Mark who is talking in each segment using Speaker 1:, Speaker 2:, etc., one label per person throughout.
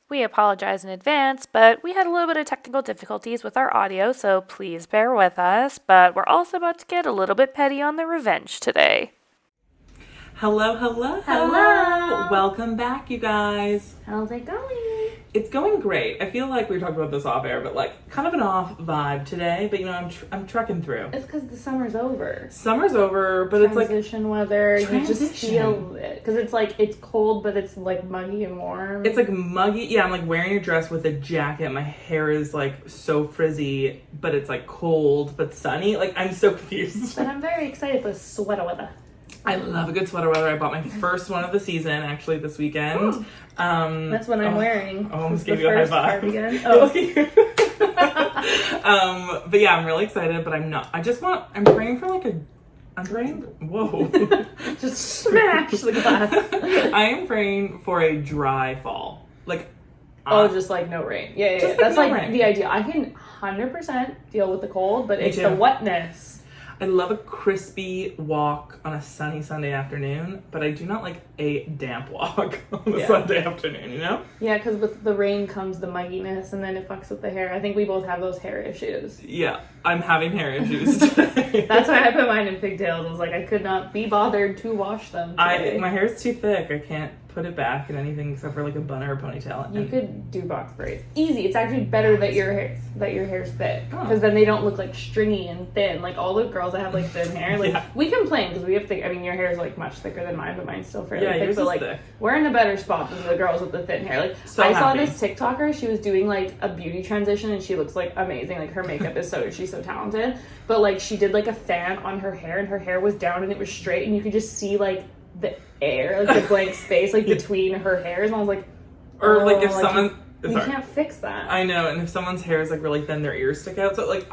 Speaker 1: We apologize in advance, but we had a little bit of technical difficulties with our audio, so please bear with us. But we're also about to get a little bit petty on the revenge today.
Speaker 2: Hello, hello.
Speaker 1: Hello.
Speaker 2: Welcome back, you guys.
Speaker 1: How's it going?
Speaker 2: It's going great. I feel like we talked about this off air, but like kind of an off vibe today. But you know, I'm trucking through.
Speaker 1: It's because the summer's over.
Speaker 2: Summer's over, but it's like
Speaker 1: transition weather. You just feel it because it's like it's cold, but it's like muggy and warm.
Speaker 2: It's like muggy. Yeah, I'm like wearing a dress with a jacket. My hair is like so frizzy, but it's like cold but sunny. Like I'm so confused.
Speaker 1: But I'm very excited for sweater weather.
Speaker 2: I love a good sweater weather. I bought my first one of the season actually this weekend.
Speaker 1: That's what I'm wearing.
Speaker 2: I almost gave you a high five. But yeah, I'm really excited, but I'm not. I'm praying for whoa.
Speaker 1: Just smash the glass.
Speaker 2: I am praying for a dry fall.
Speaker 1: Just like no rain. Yeah.
Speaker 2: Just
Speaker 1: That's
Speaker 2: no
Speaker 1: like
Speaker 2: rain.
Speaker 1: the idea. I can 100% deal with the cold, but it's
Speaker 2: too.
Speaker 1: the wetness.
Speaker 2: I love a crispy walk on a sunny Sunday afternoon, but I do not like a damp walk on a Sunday afternoon, you know?
Speaker 1: Yeah, because with the rain comes the mugginess, and then it fucks with the hair. I think we both have those hair issues.
Speaker 2: Yeah, I'm having hair issues today.
Speaker 1: That's why I put mine in pigtails. I was like, I could not be bothered to wash them today.
Speaker 2: My hair's too thick. I can't put it back in anything except for like a bun or a ponytail.
Speaker 1: You could do box braids. Easy. It's actually better that your hair's thick, because then they don't look like stringy and thin. Like all the girls that have like thin hair, like we complain because we have thick. I mean, your hair is like much thicker than mine, but mine's still fairly thick.
Speaker 2: Yours
Speaker 1: but
Speaker 2: is
Speaker 1: like
Speaker 2: thick.
Speaker 1: we're in a better spot than the girls with the thin hair. Like
Speaker 2: So
Speaker 1: I saw
Speaker 2: happy.
Speaker 1: this TikToker. She was doing like a beauty transition, and she looks like amazing. Like her makeup is she's so talented. But like she did like a fan on her hair, and her hair was down and it was straight, and you could just see like the air, like the blank space, like between her hairs, and I was like,
Speaker 2: Or like if someone...
Speaker 1: you can't fix that.
Speaker 2: I know, and if someone's hair is like really thin, their ears stick out. So like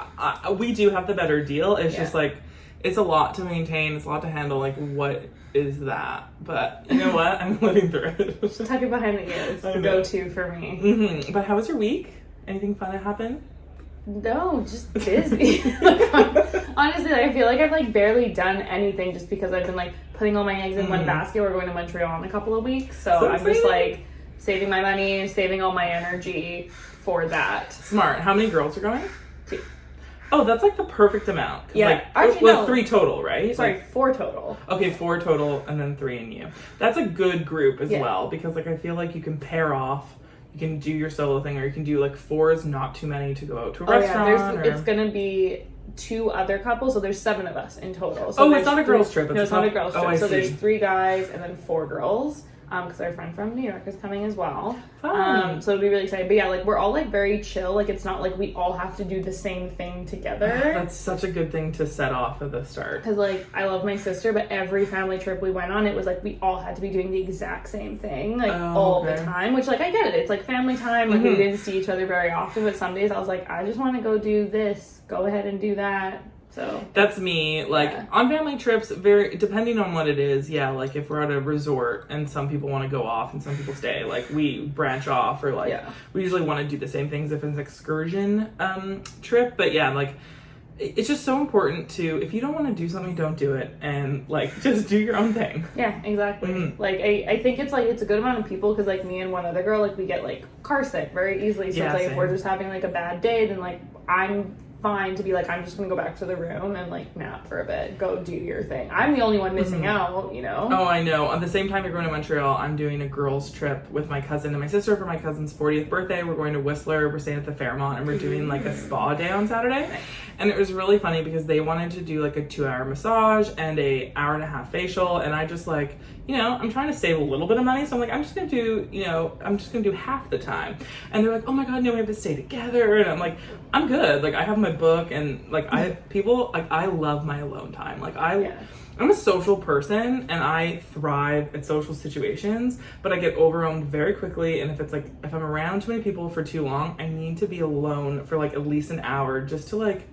Speaker 2: we do have the better deal. It's just like, it's a lot to maintain. It's a lot to handle. Like what is that? But you know what? I'm living through it.
Speaker 1: Tuck it behind the ears. The go-to for me.
Speaker 2: Mm-hmm. But how was your week? Anything fun that happened?
Speaker 1: No, just busy. Honestly, like, I feel like I've like barely done anything just because I've been like putting all my eggs in one basket. We're going to Montreal in a couple of weeks, so I'm just like saving my money, saving all my energy for that.
Speaker 2: Smart. How many girls are going?
Speaker 1: 2.
Speaker 2: Oh, that's like the perfect amount.
Speaker 1: Yeah,
Speaker 2: like,
Speaker 1: actually, no.
Speaker 2: 3 total, right?
Speaker 1: Sorry, 4 total.
Speaker 2: Okay, 4 total, and then 3 in you. That's a good group as well, because like I feel like you can pair off. You can do your solo thing, or you can do like 4 is not too many to go out to a restaurant.
Speaker 1: It's gonna be 2 other couples, so therere's 7 of us in total. So
Speaker 2: it's not a girls trip.
Speaker 1: No, it's not a girls trip. So there's
Speaker 2: see.
Speaker 1: 3 guys and then 4 girls. Because our friend from New York is coming as well.
Speaker 2: Fun.
Speaker 1: So it'll be really exciting. But yeah, like we're all like very chill. Like it's not like we all have to do the same thing together.
Speaker 2: That's such a good thing to set off at the start.
Speaker 1: Because like I love my sister, but every family trip we went on, it was like we all had to be doing the exact same thing like all the time. Which like I get it. It's like family time. Like we didn't see each other very often. But some days I was like, I just want to go do this. Go ahead and do that. So
Speaker 2: that's me. Like on family trips, very depending on what it is. Yeah, like if we're at a resort and some people want to go off and some people stay, like we branch off, or like we usually want to do the same things if it's an excursion trip. But yeah, like it's just so important to, if you don't want to do something, don't do it, and like just do your own thing.
Speaker 1: Yeah, exactly. Like I think it's like it's a good amount of people, because like me and one other girl, like we get like car sick very easily. So it's like if we're just having like a bad day, then like I'm fine to be like, I'm just gonna go back to the room and like nap for a bit, go do your thing. I'm the only one missing out, you know?
Speaker 2: Oh, I know. At the same time you're going to Montreal, I'm doing a girls trip with my cousin and my sister for my cousin's 40th birthday. We're going to Whistler, we're staying at the Fairmont, and we're doing like a spa day on Saturday. And it was really funny because they wanted to do like a 2-hour massage and a 1.5-hour facial, and I just like, you know, I'm trying to save a little bit of money, so I'm like, I'm just gonna do half the time. And they're like, oh my god, no, we have to stay together. And I'm like, I'm good. Like I have my book, and like I love my alone time. Like I'm a social person and I thrive at social situations, but I get overwhelmed very quickly. And if I'm around too many people for too long, I need to be alone for like at least an hour just to like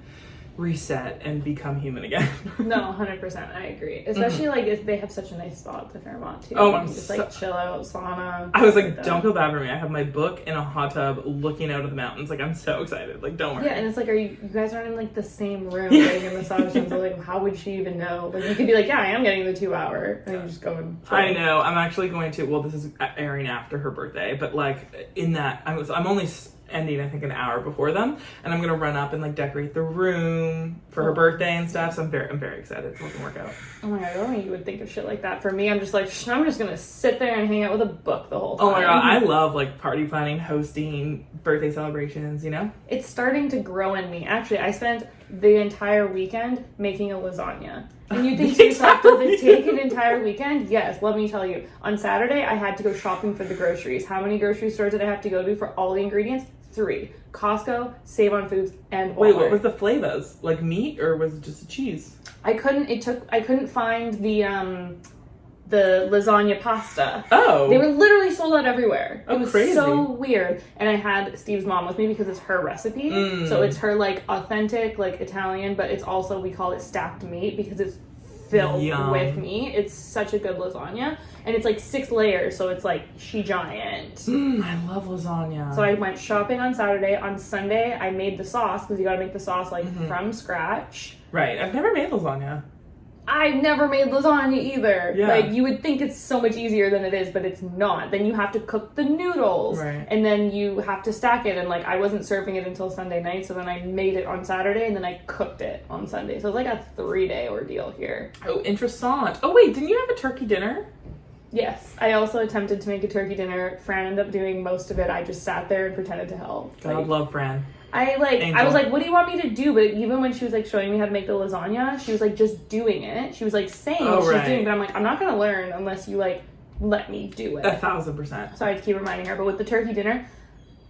Speaker 2: reset and become human again.
Speaker 1: No, 100%, I agree. Especially like if they have such a nice spot at the Fairmont too.
Speaker 2: Oh, I'm
Speaker 1: just like chill out, sauna.
Speaker 2: I was like, don't feel bad for me. I have my book in a hot tub looking out of the mountains. Like, I'm so excited. Like, don't worry.
Speaker 1: Yeah, and it's like, you guys aren't in like the same room getting a massage, and so like, how would she even know? Like, you could be like, yeah, I am getting the 2 hour, and you just go and chill.
Speaker 2: I know. I'm actually going to. Well, this is airing after her birthday, but like in that, I'm only ending, I think, an hour before them, and I'm gonna run up and like decorate the room for her birthday and stuff. So I'm very excited. It's looking work out.
Speaker 1: Oh my god, I don't think you would think of shit like that. For me, I'm just like, I'm just gonna sit there and hang out with a book the whole time.
Speaker 2: Oh my god, I love like party planning, hosting, birthday celebrations, you know?
Speaker 1: It's starting to grow in me. Actually, I spent the entire weekend making a lasagna. And you think to yourself, does it take an entire weekend? Yes, let me tell you. On Saturday, I had to go shopping for the groceries. How many grocery stores did I have to go to for all the ingredients? 3. Costco, Save on Foods, and Walmart.
Speaker 2: Wait, what was the flavors? Like meat, or was it just a cheese?
Speaker 1: I couldn't find the lasagna pasta.
Speaker 2: Oh.
Speaker 1: They were literally sold out everywhere.
Speaker 2: Oh,
Speaker 1: it was
Speaker 2: crazy.
Speaker 1: so weird. And I had Steve's mom with me because it's her recipe. So it's her like authentic, like Italian, but it's also, we call it stacked meat because it's filled with meat. It's such a good lasagna. And it's like 6 layers, so it's like giant.
Speaker 2: I love lasagna.
Speaker 1: So I went shopping on Saturday. On Sunday, I made the sauce because you gotta make the sauce like from scratch.
Speaker 2: Right. I've never made lasagna.
Speaker 1: I've never made lasagna either.
Speaker 2: Yeah.
Speaker 1: Like, you would think it's so much easier than it is, but it's not. Then you have to cook the noodles.
Speaker 2: Right.
Speaker 1: And then you have to stack it. And, like, I wasn't serving it until Sunday night, so then I made it on Saturday, and then I cooked it on Sunday. So it was like a 3-day ordeal here.
Speaker 2: Oh, interessant. Oh, wait, didn't you have a turkey dinner?
Speaker 1: Yes. I also attempted to make a turkey dinner. Fran ended up doing most of it. I just sat there and pretended to help.
Speaker 2: God love Fran.
Speaker 1: I was like, what do you want me to do? But even when she was like showing me how to make the lasagna, she was like just doing it. She was like saying what she's doing, but I'm like, I'm not gonna learn unless you like let me do it.
Speaker 2: 1,000%.
Speaker 1: So I had to keep reminding her. But with the turkey dinner,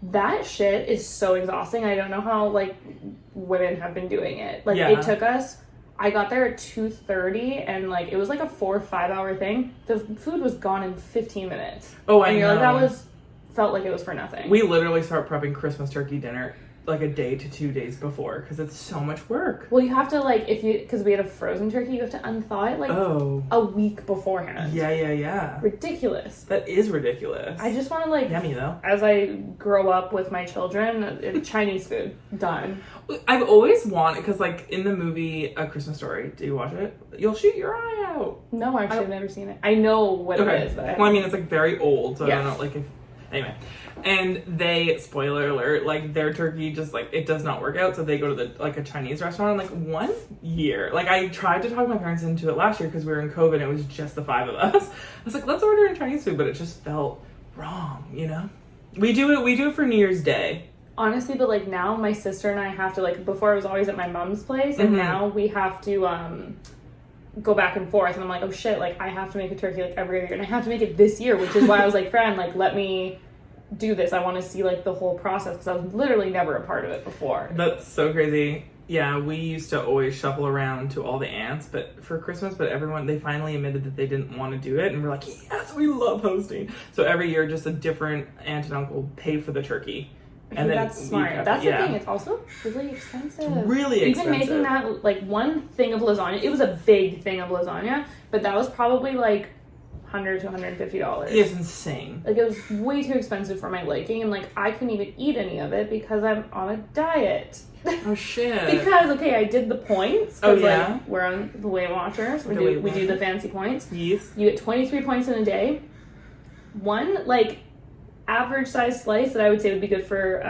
Speaker 1: that shit is so exhausting. I don't know how like women have been doing it. Like it took us. I got there at 2:30 and like it was like a 4 or 5 hour thing. The food was gone in 15 minutes.
Speaker 2: Oh, I know.
Speaker 1: Like that felt like it was for nothing.
Speaker 2: We literally start prepping Christmas turkey dinner like a day to 2 days before because it's so much work.
Speaker 1: Well, you have to like because we had a frozen turkey, you have to unthaw it like a week beforehand.
Speaker 2: Yeah.
Speaker 1: Ridiculous.
Speaker 2: That is ridiculous.
Speaker 1: I just want to like
Speaker 2: yummy though.
Speaker 1: As I grow up with my children, Chinese food done.
Speaker 2: I've always wanted because like in the movie A Christmas Story, do you watch it? You'll shoot your eye out.
Speaker 1: No, actually, I've never seen it. I know what it is, but
Speaker 2: well, I mean, it's like very old, so I don't know like if. Anyway, and they, spoiler alert, like their turkey just like, it does not work out. So they go to a Chinese restaurant. And like 1 year, like I tried to talk my parents into it last year because we were in COVID and it was just the 5 of us. I was like, let's order in Chinese food, but it just felt wrong, you know? We do it for New Year's Day.
Speaker 1: Honestly, but like now my sister and I have to like, before I was always at my mom's place and now we have to, go back and forth, and I'm like, oh shit, like I have to make a turkey like every year, and I have to make it this year, which is why I was like, Fran, like let me do this. I want to see like the whole process because I was literally never a part of it before.
Speaker 2: That's so crazy. Yeah, we used to always shuffle around to all the aunts, but for Christmas, they finally admitted that they didn't want to do it, and we're like, yes, we love hosting. So every year, just a different aunt and uncle pay for the turkey. And then
Speaker 1: that's smart. That's the thing. It's also really expensive.
Speaker 2: Really expensive.
Speaker 1: Even making that like one thing of lasagna, it was a big thing of lasagna, but that was probably like $100 to $150.
Speaker 2: It's insane.
Speaker 1: Like it was way too expensive for my liking, and like I couldn't even eat any of it because I'm on a diet.
Speaker 2: Oh shit.
Speaker 1: Because I did the points.
Speaker 2: Oh yeah.
Speaker 1: Like, we're on the Weight Watchers. We do the fancy points.
Speaker 2: Yes.
Speaker 1: You get 23 points in a day. One like average size slice that I would say would be good for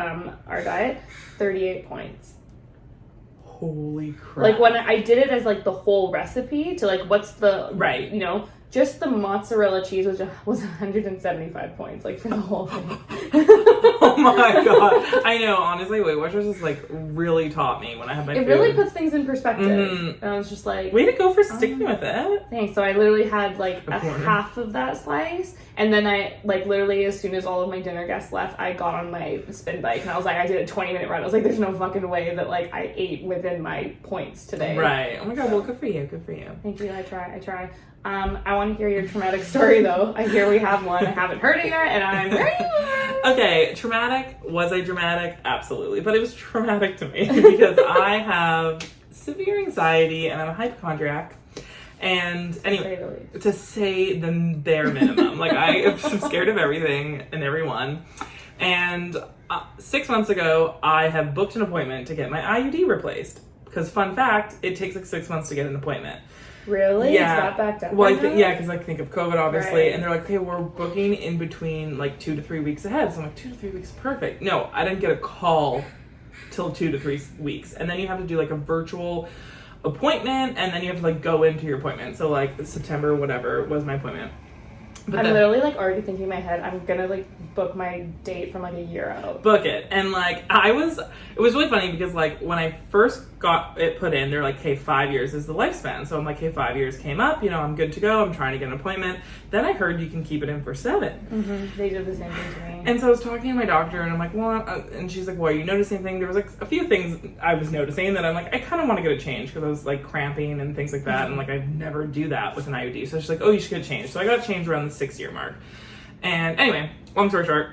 Speaker 1: our diet, 38 points.
Speaker 2: Holy crap.
Speaker 1: Like when I did it as like the whole recipe to like what's the just the mozzarella cheese was 175 points like for the whole thing.
Speaker 2: Oh my god. I know, honestly, Weight Watchers has like really taught me when I have my food.
Speaker 1: It really puts things in perspective. And I was just like,
Speaker 2: way to go for sticking with it.
Speaker 1: Thanks. So I literally had like a half of that slice, and then I like literally as soon as all of my dinner guests left, I got on my spin bike and I was like, I did a 20-minute run. I was like, there's no fucking way that like I ate within my points today.
Speaker 2: Right. Oh my god, well good for you. Good for you.
Speaker 1: Thank you. I try. I want to hear your traumatic story though. I hear we have one. I haven't heard it yet, and I'm ready.
Speaker 2: Okay, traumatic. Was I dramatic? Absolutely. But it was traumatic to me because I have severe anxiety and I'm a hypochondriac. And anyway, to say the bare minimum, like I am scared of everything and everyone. And 6 months ago, I have booked an appointment to get my IUD replaced. Because fun fact, it takes like 6 months to get an appointment.
Speaker 1: Really?
Speaker 2: Yeah.
Speaker 1: Is that backed up?
Speaker 2: Well, because I think of COVID, obviously.
Speaker 1: Right.
Speaker 2: And they're like, okay, we're booking in between like 2 to 3 weeks ahead. So I'm like, 2 to 3 weeks, perfect. No, I didn't get a call till 2 to 3 weeks. And then you have to do like a virtual appointment, and then you have to like go into your appointment. So like September, whatever, was my appointment. But
Speaker 1: I'm literally like already thinking in my head, I'm gonna like book my date from like a year out.
Speaker 2: Book it. And like it was really funny because like when I first got it put in, they're like, hey, 5 years is the lifespan. So I'm like, hey, 5 years came up, I'm good to go. I'm trying to get an appointment. Then I heard you can keep it in for 7.
Speaker 1: Mm-hmm. They did the same thing to me.
Speaker 2: And so I was talking to my doctor and I'm like, well, and she's like, well, are you noticing anything? There was like a few things I was noticing that I'm like, I kind of want to get a change because I was like cramping and things like that. And like, I never do that with an IUD. So she's like, oh, you should get changed. So I got changed around the 6-year mark. And anyway, long story short,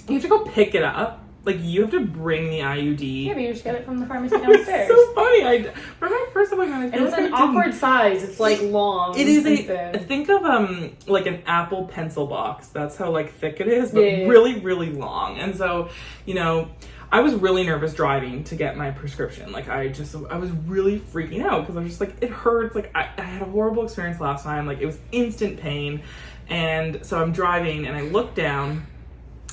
Speaker 2: you have to go pick it up. Like, you have to bring the IUD.
Speaker 1: Yeah, but you just get it from the pharmacy downstairs.
Speaker 2: It's so funny. For my first appointment,
Speaker 1: and it's an awkward size. It's like long.
Speaker 2: It is
Speaker 1: thin.
Speaker 2: think of like an Apple pencil box. That's how like thick it is, but
Speaker 1: yeah.
Speaker 2: really, really long. And so, I was really nervous driving to get my prescription. Like, I was really freaking out because I was just like, it hurts. Like, I had a horrible experience last time. Like, it was instant pain. And so I'm driving and I look down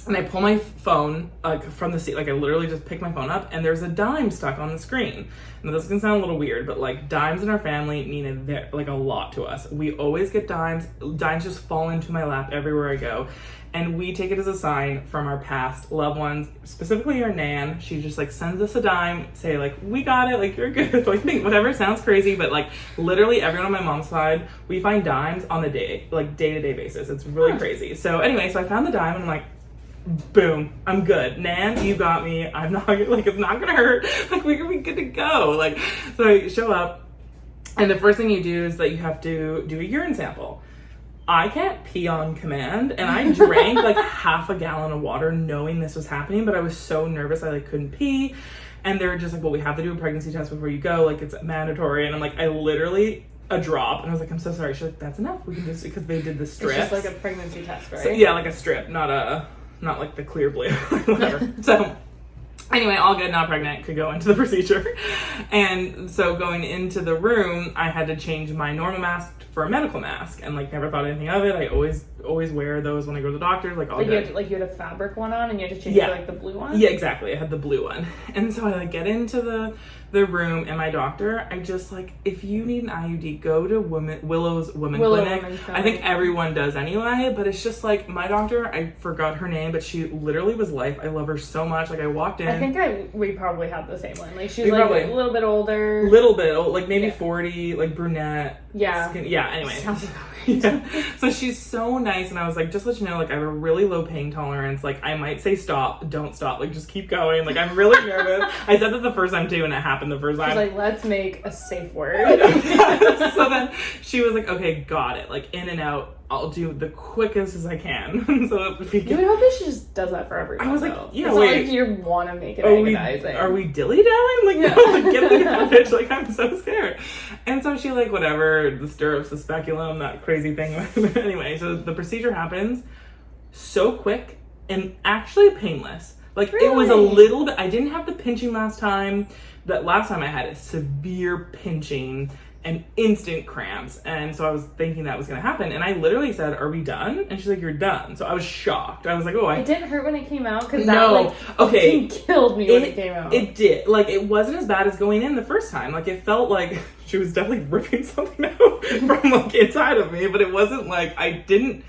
Speaker 2: and I pull my phone from the seat. Like, I literally just pick my phone up and there's a dime stuck on the screen. Now, this can sound a little weird, but like dimes in our family mean like a lot to us. We always get dimes. Dimes just fall into my lap everywhere I go. And we take it as a sign from our past loved ones, specifically our Nan. She just like sends us a dime, say like, we got it, like you're good, like whatever, sounds crazy, but like literally everyone on my mom's side, we find dimes on the day-to-day basis. It's really crazy. So anyway, so I found the dime and I'm like, boom, I'm good. Nan, you got me. I'm not like, it's not gonna hurt. Like, we're gonna be good to go. Like, so I show up and the first thing you do is that you have to do a urine sample. I can't pee on command, and I drank like half a gallon of water knowing this was happening, but I was so nervous I like couldn't pee. And they're just like, well, we have to do a pregnancy test before you go, like it's mandatory. And I'm like, I literally a drop, and I was like, I'm so sorry. She's like, that's enough. We can just, because they did the strip.
Speaker 1: It's just like a pregnancy test, right?
Speaker 2: So, yeah, like a strip, not like the clear blue, whatever. So anyway, all good, not pregnant, could go into the procedure. And so going into the room, I had to change my normal mask for a medical mask, and like never thought anything of it. I always wear those when I go to the doctor, like all good.
Speaker 1: You had a fabric one on and you had to change it to like the blue one?
Speaker 2: Yeah, exactly. I had the blue one. And so I like get into the room, and my doctor, I just like, if you need an IUD, go to Willow's Women Clinic. I think everyone does anyway, but it's just like, my doctor, I forgot her name, but she literally was life. I love her so much. Like, I walked in.
Speaker 1: I think we probably have the same one. Like, she's like a little bit older.
Speaker 2: Like maybe 40, like brunette.
Speaker 1: Yeah.
Speaker 2: Skin, yeah, anyway. Yeah. So she's so nice, and I was like, just let you know, like, I have a really low pain tolerance. Like, I might say stop, don't stop. Like, just keep going. Like, I'm really nervous. I said that the first time too, and it happened the first time.
Speaker 1: She's like, let's make a safe word.
Speaker 2: So then she was like, okay, got it. Like, in and out. I'll do the quickest as I can. So if
Speaker 1: you would hope that she just does that for everyone.
Speaker 2: I was like, yeah,
Speaker 1: it's
Speaker 2: wait.
Speaker 1: Not like you want to make it agonizing.
Speaker 2: Are we dilly-dallying? Like, no, like, get me out of it. Like, I'm so scared. And so she like, whatever, the stirrups, the speculum, that crazy thing. Anyway, so the procedure happens so quick and actually painless. Like, really? It was a little bit, I didn't have the pinching last time. That last time I had a severe pinching and instant cramps, and so I was thinking that was gonna happen, and I literally said, are we done? And she's like, you're done. So I was shocked. I was like, it
Speaker 1: didn't hurt when it came out, because that fucking killed me when it came out.
Speaker 2: It did. Like, it wasn't as bad as going in the first time. Like, it felt like she was definitely ripping something out from like inside of me, but it wasn't like, I didn't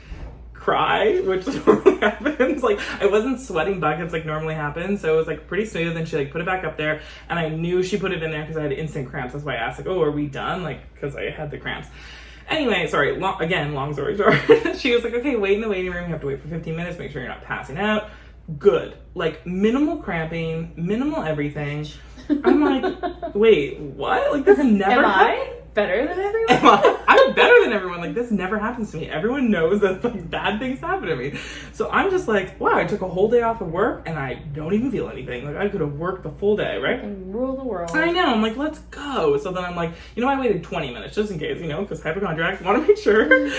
Speaker 2: cry, which normally happens. Like, I wasn't sweating buckets like normally happens, so it was like pretty smooth. And she like put it back up there, and I knew she put it in there because I had instant cramps. That's why I asked, like, oh, are we done? Like, because I had the cramps. Anyway, sorry, long story short. She was like, okay, wait in the waiting room. You have to wait for 15 minutes, make sure you're not passing out. Good. Like, minimal cramping, minimal everything. I'm like, wait, what? Like, this never happened.
Speaker 1: better than everyone?
Speaker 2: I'm better than everyone. Like, this never happens to me. Everyone knows that, like, bad things happen to me. So I'm just like, wow, I took a whole day off of work and I don't even feel anything. Like, I could have worked the full day, right?
Speaker 1: And rule the world.
Speaker 2: I know. I'm like, let's go. So then I'm like, I waited 20 minutes just in case, because hypochondriac, want to make sure.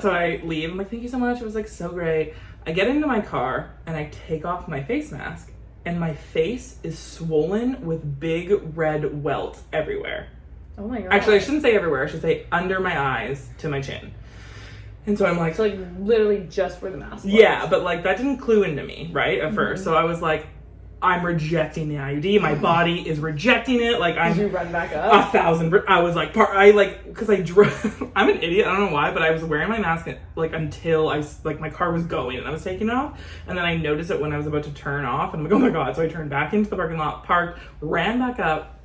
Speaker 2: So I leave. I'm like, thank you so much. It was, like, so great. I get into my car and I take off my face mask and my face is swollen with big red welts everywhere.
Speaker 1: Oh my god.
Speaker 2: Actually, I shouldn't say everywhere. I should say under my eyes to my chin. And so I'm like...
Speaker 1: So, like, literally just where the mask was.
Speaker 2: Yeah, but, like, that didn't clue into me, right, at first. So I was like, I'm rejecting the IUD. My body is rejecting it. Like,
Speaker 1: Did you run back up?
Speaker 2: 1,000. I was like, because I drove... I'm an idiot. I don't know why, but I was wearing my mask, like, until my car was going and I was taking it off. And then I noticed it when I was about to turn off. And I'm like, oh my god. So I turned back into the parking lot, parked, ran back up.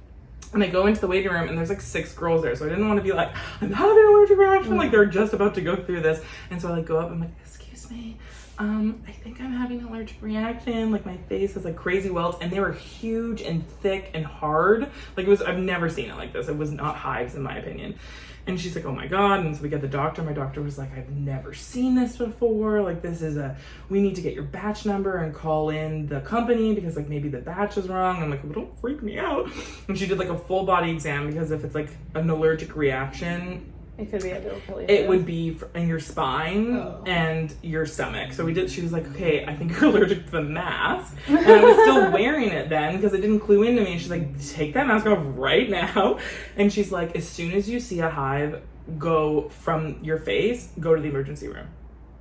Speaker 2: And I go into the waiting room and there's like 6 girls there. So I didn't want to be like, I'm having an allergic reaction. Like, they're just about to go through this. And so I like go up and I'm like, excuse me. I think I'm having an allergic reaction. Like, my face has like crazy welts and they were huge and thick and hard. Like, I've never seen it like this. It was not hives in my opinion. And she's like, oh my god. And so we get the doctor. My doctor was like, I've never seen this before. Like, we need to get your batch number and call in the company because, like, maybe the batch is wrong. I'm like, well, don't freak me out. And she did, like, a full body exam because if it's, like, an allergic reaction,
Speaker 1: it could be
Speaker 2: it would be in your spine and your stomach. So she was like, okay, I think you're allergic to the mask. And I was still wearing it then because it didn't clue into me. And she's like, take that mask off right now. And she's like, as soon as you see a hive go from your face, go to the emergency room.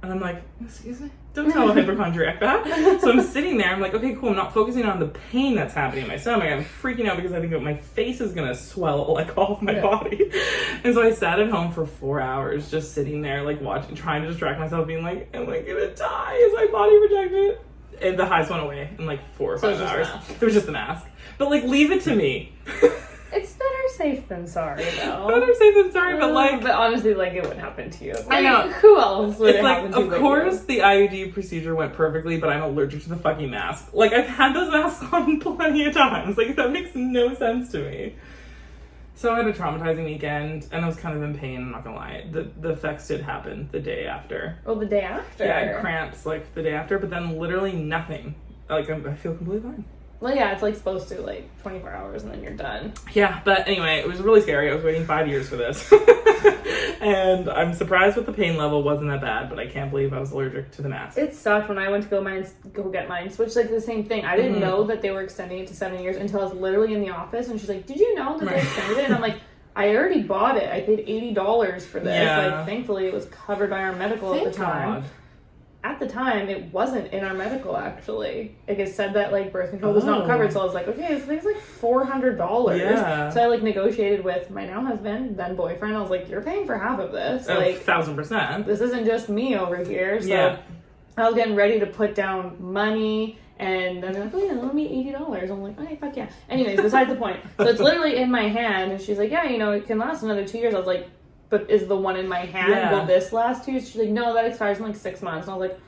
Speaker 2: And I'm like, excuse me? Don't tell a hypochondriac that. So I'm sitting there, I'm like, okay, cool. I'm not focusing on the pain that's happening in my stomach. I'm freaking out because I think that my face is going to swell like off my body. And so I sat at home for 4 hours just sitting there, like watching, trying to distract myself, being like, am I going to die? Is my body rejected? And the highs went away in like 4 or 5 hours. It was just the mask. But like, leave it to me.
Speaker 1: It's better safe than sorry, though.
Speaker 2: Better safe than sorry, but like...
Speaker 1: But honestly, like, it wouldn't happen to you. Like,
Speaker 2: I know.
Speaker 1: Who else would it happen to?
Speaker 2: Of course, the IUD procedure went perfectly, but I'm allergic to the fucking mask. Like, I've had those masks on plenty of times. Like, that makes no sense to me. So I had a traumatizing weekend, and I was kind of in pain, I'm not gonna lie. The effects did happen the day after.
Speaker 1: Oh, the day after?
Speaker 2: Yeah, I had cramps, like, the day after, but then literally nothing. Like, I feel completely fine.
Speaker 1: Well, yeah, it's like supposed to, like, 24 hours and then you're done.
Speaker 2: Yeah, but anyway, it was really scary. I was waiting 5 years for this. And I'm surprised with the pain level wasn't that bad, but I can't believe I was allergic to the mask.
Speaker 1: It sucked when I went to go get mine switched, like the same thing. I didn't know that they were extending it to 7 years until I was literally in the office and she's like, did you know that they extended it? And I'm like, I already bought it. I paid $80 for this.
Speaker 2: Yeah.
Speaker 1: Like, thankfully, it was covered by our medical at the time. God. At the time, it wasn't in our medical, actually. Like, it said that, like, birth control was not covered, so I was like, okay, this thing's like $400.
Speaker 2: Yeah.
Speaker 1: So I, like, negotiated with my now husband, then boyfriend. I was like, you're paying for half of this. Like,
Speaker 2: 1,000%.
Speaker 1: This isn't just me over here. So I was getting ready to put down money, and then they're like, oh, yeah, let me $80. I'm like, okay, fuck yeah. Anyways, besides the point. So it's literally in my hand, and she's like, yeah, it can last another 2 years. I was like, but is the one in my hand, will this last 2 years? She's like, no, that expires in like 6 months. And I was like,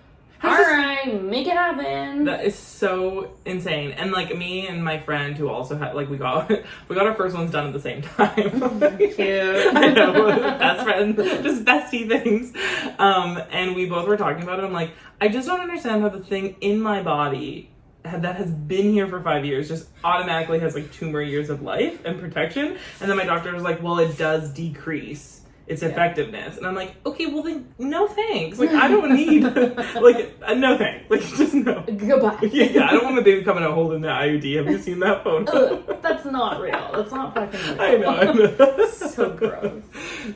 Speaker 1: alright, make it happen.
Speaker 2: That is so insane. And like, me and my friend who also had, like, we got our first ones done at the same time.
Speaker 1: Cute.
Speaker 2: I know, best friend, just bestie things. And we both were talking about it. I'm like, I just don't understand how the thing in my body that has been here for 5 years just automatically has like 2 more years of life and protection. And then my doctor was like, well, it does decrease its effectiveness. And I'm like, okay, well then, no thanks. Like, I don't need, like, no thanks. Like, just no.
Speaker 1: Goodbye.
Speaker 2: Yeah, I don't want my baby coming out holding the IUD. Have you seen that photo?
Speaker 1: That's not real. That's not fucking real.
Speaker 2: I know.
Speaker 1: So gross.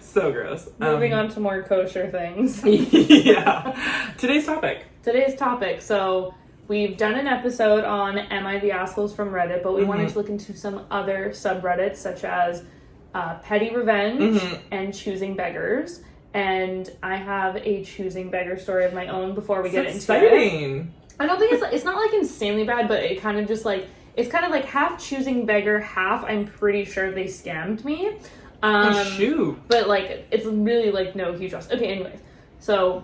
Speaker 2: So gross.
Speaker 1: Moving on to more kosher things.
Speaker 2: Yeah. Today's topic.
Speaker 1: So, we've done an episode on Am I the Assholes from Reddit, but we wanted to look into some other subreddits, such as petty revenge and choosing beggars. And I have a choosing beggar story of my own before we get into it. I don't think it's not like insanely bad, but it kind of just like, it's kind of like half choosing beggar, half I'm pretty sure they scammed me.
Speaker 2: Shoot.
Speaker 1: But like, it's really like no huge loss. Okay, anyways. So,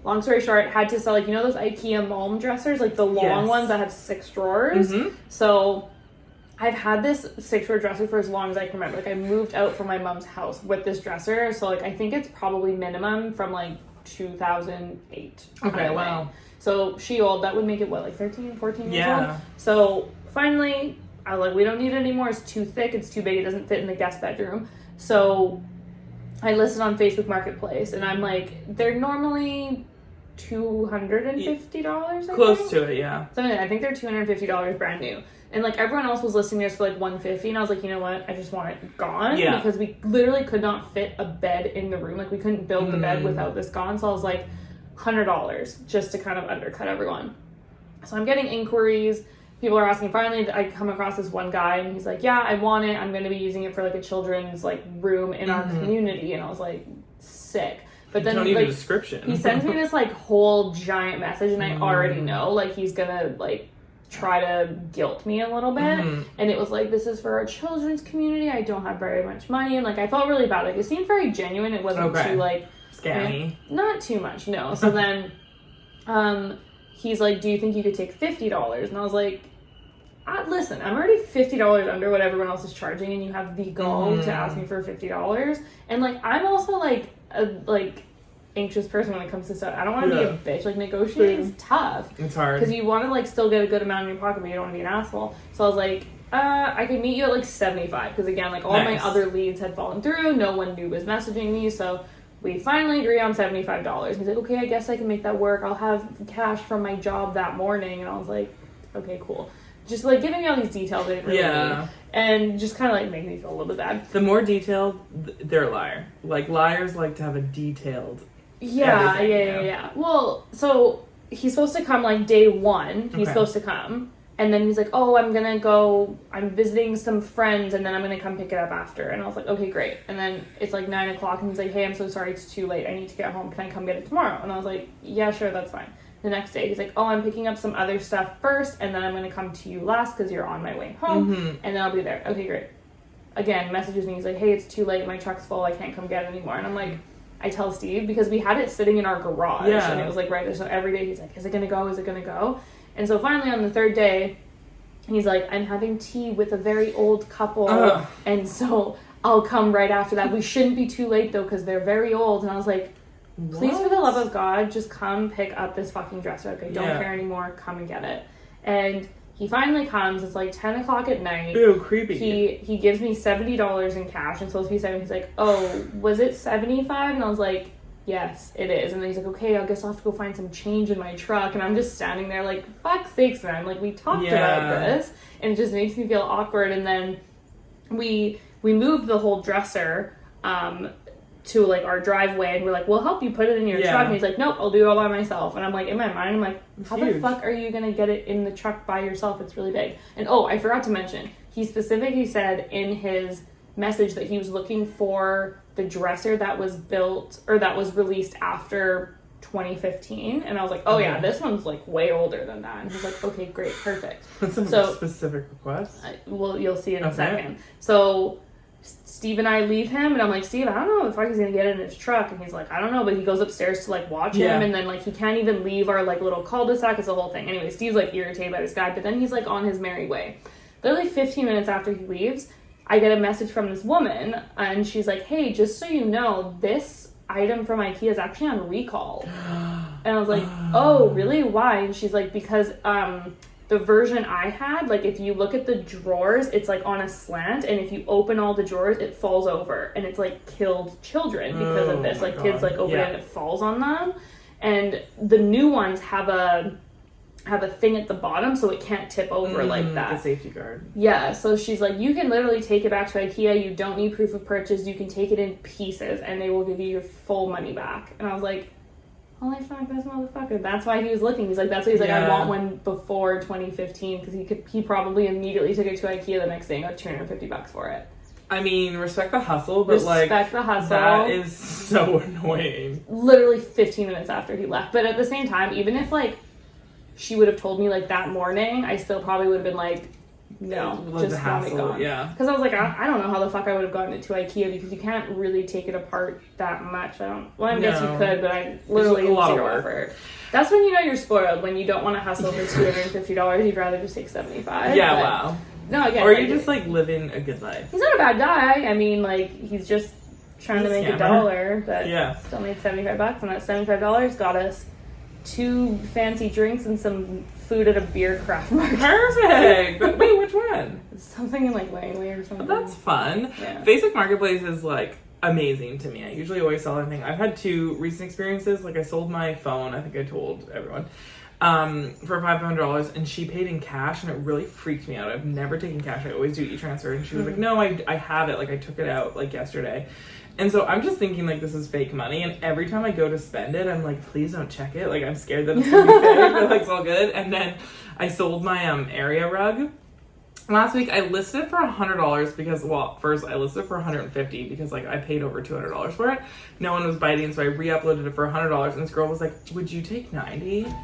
Speaker 1: long story short, had to sell, like, those IKEA Malm dressers, like the long ones that have 6 drawers. So I've had this 6-foot dresser for as long as I can remember. Like, I moved out from my mom's house with this dresser, so, like, I think it's probably minimum from, like, 2008.
Speaker 2: Okay, wow.
Speaker 1: So, she old. That would make it, what, like 13, 14 years old? So, finally, I was like, we don't need it anymore. It's too thick. It's too big. It doesn't fit in the guest bedroom. So, I listed on Facebook Marketplace, and I'm like, they're normally $250,
Speaker 2: Close to it, yeah.
Speaker 1: Something like that. I think they're $250 brand new. And, like, everyone else was listing theirs for, like, $150, and I was like, you know what? I just want it gone.
Speaker 2: Yeah.
Speaker 1: Because we literally could not fit a bed in the room. Like, we couldn't build the bed without this gone. So I was like, $100 just to kind of undercut everyone. So I'm getting inquiries. People are asking. Finally, I come across this one guy, and he's like, yeah, I want it. I'm going to be using it for, like, a children's, like, room in our community. And I was like, sick. But then,
Speaker 2: don't need
Speaker 1: like,
Speaker 2: a description.
Speaker 1: He sends me this, like, whole giant message, and I already know, like, he's going to, like, try to guilt me a little bit. And it was like, this is for our children's community. I don't have very much money. And, like, I felt really bad. Like, it seemed very genuine. It wasn't too, like...
Speaker 2: scammy.
Speaker 1: Not too much, no. So then, he's like, do you think you could take $50? And I was like, listen, I'm already $50 under what everyone else is charging, and you have the gall to ask me for $50. And, like, I'm also, like, a, anxious person when it comes to stuff. I don't want to be a bitch. Like, negotiating's tough.
Speaker 2: It's hard.
Speaker 1: Because you want to, like, still get a good amount in your pocket, but you don't want to be an asshole. So I was like, I could meet you at, like, 75. Because, again, like, all my other leads had fallen through. No one new was messaging me. So we finally agree on $75. He's like, okay, I guess I can make that work. I'll have cash from my job that morning. And I was like, okay, cool. Just, like, giving me all these details I didn't really need. And just kind of, like, making me feel a little bit bad.
Speaker 2: The more detailed, they're a liar. Like, liars like to have a detailed...
Speaker 1: Yeah. Well, so he's supposed to come, like, day one. He's supposed to come. And then he's like, oh, I'm visiting some friends, and then I'm going to come pick it up after. And I was like, okay, great. And then it's, like, 9 o'clock, and he's like, hey, I'm so sorry, it's too late. I need to get home. Can I come get it tomorrow? And I was like, yeah, sure, that's fine. The next day, he's like, oh, I'm picking up some other stuff first, and then I'm going to come to you last because you're on my way home, and then I'll be there. Okay, great. Again, messages me. He's like, hey, it's too late. My truck's full. I can't come get it anymore. And I'm like... I tell Steve, because we had it sitting in our garage, and it was, like, right there. So every day he's like, is it going to go? Is it going to go? And so finally on the third day, he's like, I'm having tea with a very old couple, and so I'll come right after that. We shouldn't be too late, though, because they're very old. And I was like, please, for the love of God, just come pick up this fucking dresser. Like, I don't care anymore. Come and get it. And he finally comes. It's like 10 o'clock at night.
Speaker 2: Ew, creepy.
Speaker 1: He gives me $70 in cash. It's supposed to be 70. He's like, oh, was it 75? And I was like, yes, it is. And then he's like, okay, I guess I'll have to go find some change in my truck. And I'm just standing there like, fuck sakes, man. Like, we talked about this. And it just makes me feel awkward. And then we moved the whole dresser to, like, our driveway, and we're like, we'll help you put it in your truck. And he's like, nope, I'll do it all by myself. And I'm like, in my mind, I'm like, how the fuck are you gonna get it in the truck by yourself? It's really big. And oh, I forgot to mention, he specifically said in his message that he was looking for the dresser that was built, or that was released after 2015. And I was like, oh yeah, this one's, like, way older than that. And he's like, okay, great, perfect.
Speaker 2: That's a specific request.
Speaker 1: Well, you'll see in a second. So Steve and I leave him, and I'm like, Steve, I don't know if the fuck he's gonna get in his truck. And he's like, I don't know, but he goes upstairs to, like, watch him, and then, like, he can't even leave our, like, little cul-de-sac. It's the whole thing. Anyway, Steve's, like, irritated by this guy, but then he's, like, on his merry way. Literally 15 minutes after he leaves, I get a message from this woman, and she's like, hey, just so you know, this item from IKEA is actually on recall. And I was like, oh, really? Why? And she's like, because the version I had, like, if you look at the drawers, it's, like, on a slant, and if you open all the drawers, it falls over, and it's, like, killed children because of this. Like, kids, like, open it and it falls on them. And the new ones have a thing at the bottom so it can't tip over like that.
Speaker 2: A safety guard.
Speaker 1: Yeah, so she's like, you can literally take it back to IKEA. You don't need proof of purchase. You can take it in pieces, and they will give you your full money back. And I was like, holy fuck, this motherfucker. That's why he was looking. He's like, that's why he's like, I want one before 2015, because he probably immediately took it to IKEA the next day and got $250 for it.
Speaker 2: I mean, respect the hustle, but
Speaker 1: respect the hustle.
Speaker 2: That is so annoying.
Speaker 1: Literally 15 minutes after he left. But at the same time, even if, like, she would have told me, like, that morning, I still probably would have been like, no, just want it gone.
Speaker 2: Yeah.
Speaker 1: Because I was like, I don't know how the fuck I would have gotten it to IKEA, because you can't really take it apart that much. I guess you could, but I literally had zero effort. That's when you know you're spoiled, when you don't want to hustle for $250. You'd rather just take $75.
Speaker 2: Yeah, wow.
Speaker 1: No, again.
Speaker 2: Or you're just, like, living a good life.
Speaker 1: He's not a bad guy. I mean, like, he's just trying to make $1, but still made $75, and that $75 got us 2 fancy drinks and some food at a beer craft market.
Speaker 2: Perfect! But wait, which one?
Speaker 1: It's something in, like, Langley or something.
Speaker 2: That's fun.
Speaker 1: Yeah.
Speaker 2: Facebook Marketplace is, like, amazing to me. I usually always sell anything. I've had 2 recent experiences. Like, I sold my phone, I think I told everyone, for $500, and she paid in cash, and it really freaked me out. I've never taken cash. I always do e-transfer, and she was like, no, I have it. Like, I took it out, like, yesterday. And so I'm just thinking, like, this is fake money, and every time I go to spend it, I'm like, please don't check it. Like, I'm scared that it's gonna be fake, but, like, it's all good. And then I sold my area rug. Last week, I listed it for $100 because, well, first I listed it for $150 because, like, I paid over $200 for it. No one was biting, so I re-uploaded it for $100, and this girl was like, would you take $90? And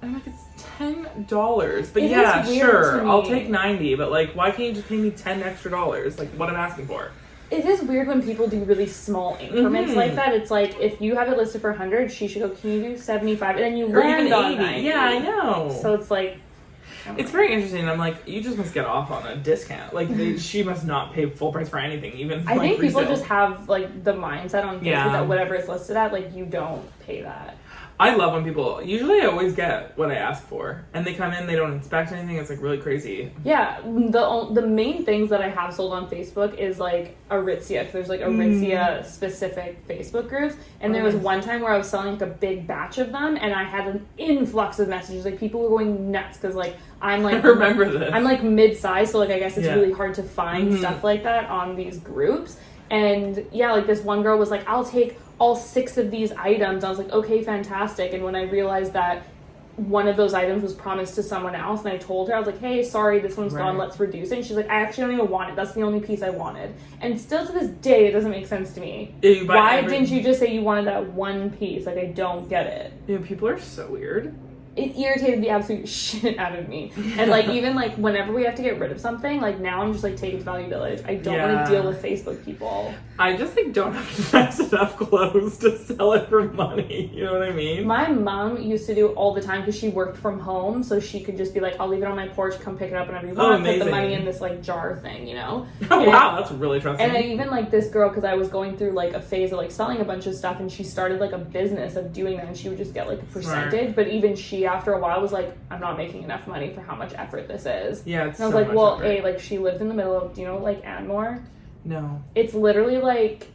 Speaker 2: I'm like, it's $10. But yeah, sure, I'll take $90, but, like, why can't you just pay me $10 extra? Like, what I'm asking for.
Speaker 1: It is weird when people do really small increments like that. It's like, if you have it listed for 100, she should go, can you do 75? And then you land on 90.
Speaker 2: Yeah, I know.
Speaker 1: So it's like...
Speaker 2: It's very interesting. I'm like, you just must get off on a discount. Like, she must not pay full price for anything, even
Speaker 1: I think
Speaker 2: resale.
Speaker 1: people just have, like, the mindset on Facebook that whatever it's listed at, like, you don't pay that.
Speaker 2: I love when people, usually I always get what I ask for, and they come in, they don't inspect anything, it's like really crazy.
Speaker 1: Yeah, the main things that I have sold on Facebook is like Aritzia, because there's like Aritzia specific Facebook groups, and there was one time where I was selling like a big batch of them, and I had an influx of messages, like people were going nuts, because like I'm like,
Speaker 2: I remember this.
Speaker 1: I'm like mid-size, so like I guess it's really hard to find stuff like that on these groups, and yeah, like this one girl was like, I'll take all 6 of these items. I was like, okay, fantastic. And when I realized that one of those items was promised to someone else, and I told her, I was like, hey, sorry, this one's gone, let's reduce it. And she's like, I actually don't even want it. That's the only piece I wanted. And still to this day, it doesn't make sense to me. Why didn't you just say you wanted that one piece? Like, I don't get it.
Speaker 2: Yeah, people are so weird.
Speaker 1: It irritated the absolute shit out of me. And like, even like whenever we have to get rid of something, like now I'm just like, take it to Value Village. I don't want to deal with Facebook people.
Speaker 2: I just like don't have nice enough clothes to sell it for money. You know what I mean?
Speaker 1: My mom used to do it all the time because she worked from home, so she could just be like, I'll leave it on my porch, come pick it up whenever you want, put the money in this like jar thing, you know?
Speaker 2: Oh, wow, that's really trusting.
Speaker 1: And I even like this girl, because I was going through like a phase of like selling a bunch of stuff, and she started like a business of doing that, and she would just get like a percentage. Smart. But even she, after a while, was like, I'm not making enough money for how much effort this is.
Speaker 2: Yeah, it's
Speaker 1: and I was like, well, effort. Like she lived in the middle of, do you know, like Anmore?
Speaker 2: No.
Speaker 1: It's literally like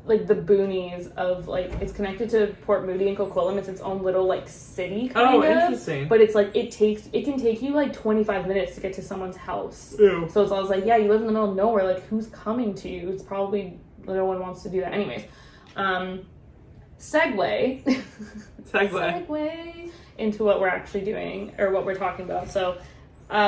Speaker 1: the boonies of like, it's connected to Port Moody and Coquitlam. It's its own little like city kind of.
Speaker 2: Interesting.
Speaker 1: But it's like it can take you like 25 minutes to get to someone's house.
Speaker 2: Ew.
Speaker 1: So I was like, yeah, you live in the middle of nowhere. Like, who's coming to you? It's probably no one wants to do that. Anyways, segue into what we're actually doing, or what we're talking about. So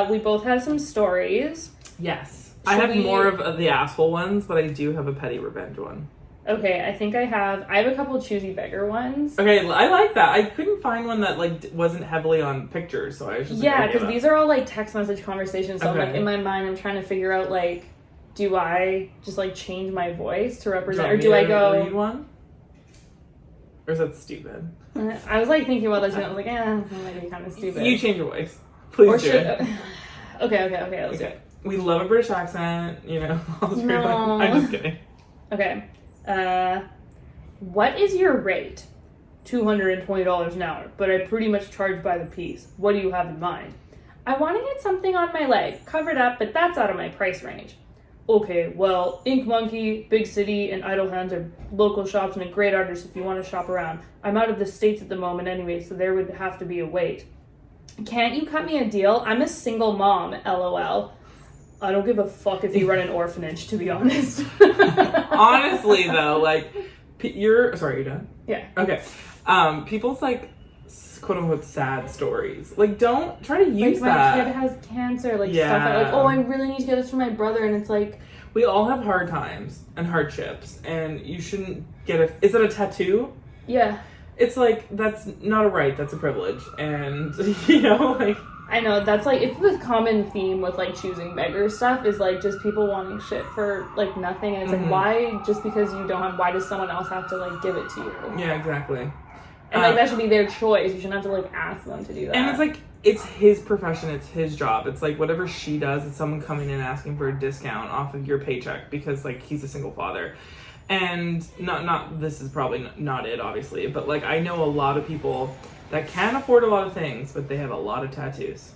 Speaker 1: we both have some stories.
Speaker 2: Yes. I have more of the asshole ones, but I do have a petty revenge one.
Speaker 1: Okay, I think I have a couple of choosy beggar ones.
Speaker 2: Okay, I like that. I couldn't find one that like wasn't heavily on pictures, so I was just
Speaker 1: like, because these are all like text message conversations. So I'm like, in my mind, I'm trying to figure out like, do I just like change my voice to represent, or do I go
Speaker 2: read one? Or is that stupid?
Speaker 1: I was like thinking about this, and I was like, that might be kind of stupid.
Speaker 2: You change your voice, please.
Speaker 1: Okay, let's do it.
Speaker 2: We love a British accent, you know.
Speaker 1: No.
Speaker 2: I'm just kidding.
Speaker 1: Okay. What is your rate? $220 an hour, but I pretty much charge by the piece. What do you have in mind? I want to get something on my leg, covered up, but that's out of my price range. Okay, well, Ink Monkey, Big City, and Idle Hands are local shops and a great artist if you want to shop around. I'm out of the States at the moment anyway, so there would have to be a wait. Can't you cut me a deal? I'm a single mom, LOL. I don't give a fuck if you run an orphanage, to be honest.
Speaker 2: Honestly, though, like, you're done?
Speaker 1: Yeah.
Speaker 2: Okay. People's, like, quote-unquote sad stories. Like, don't try to use that.
Speaker 1: My kid has cancer, like, stuff like, oh, I really need to get this for my brother, and it's like...
Speaker 2: We all have hard times and hardships, and you shouldn't get is it a tattoo?
Speaker 1: Yeah.
Speaker 2: It's like, that's not a right, that's a privilege, and, you know, like...
Speaker 1: I know, that's like, it's the common theme with like choosing beggar stuff is like just people wanting shit for like nothing, and it's like, why, just because you don't have, why does someone else have to like give it to you?
Speaker 2: Yeah, exactly.
Speaker 1: And, like, that should be their choice. You shouldn't have to, like, ask them to do that.
Speaker 2: And it's, like, it's his profession. It's his job. It's, like, whatever she does, it's someone coming in asking for a discount off of your paycheck because, like, he's a single father. And this is probably not it, obviously, but, like, I know a lot of people that can afford a lot of things, but they have a lot of tattoos.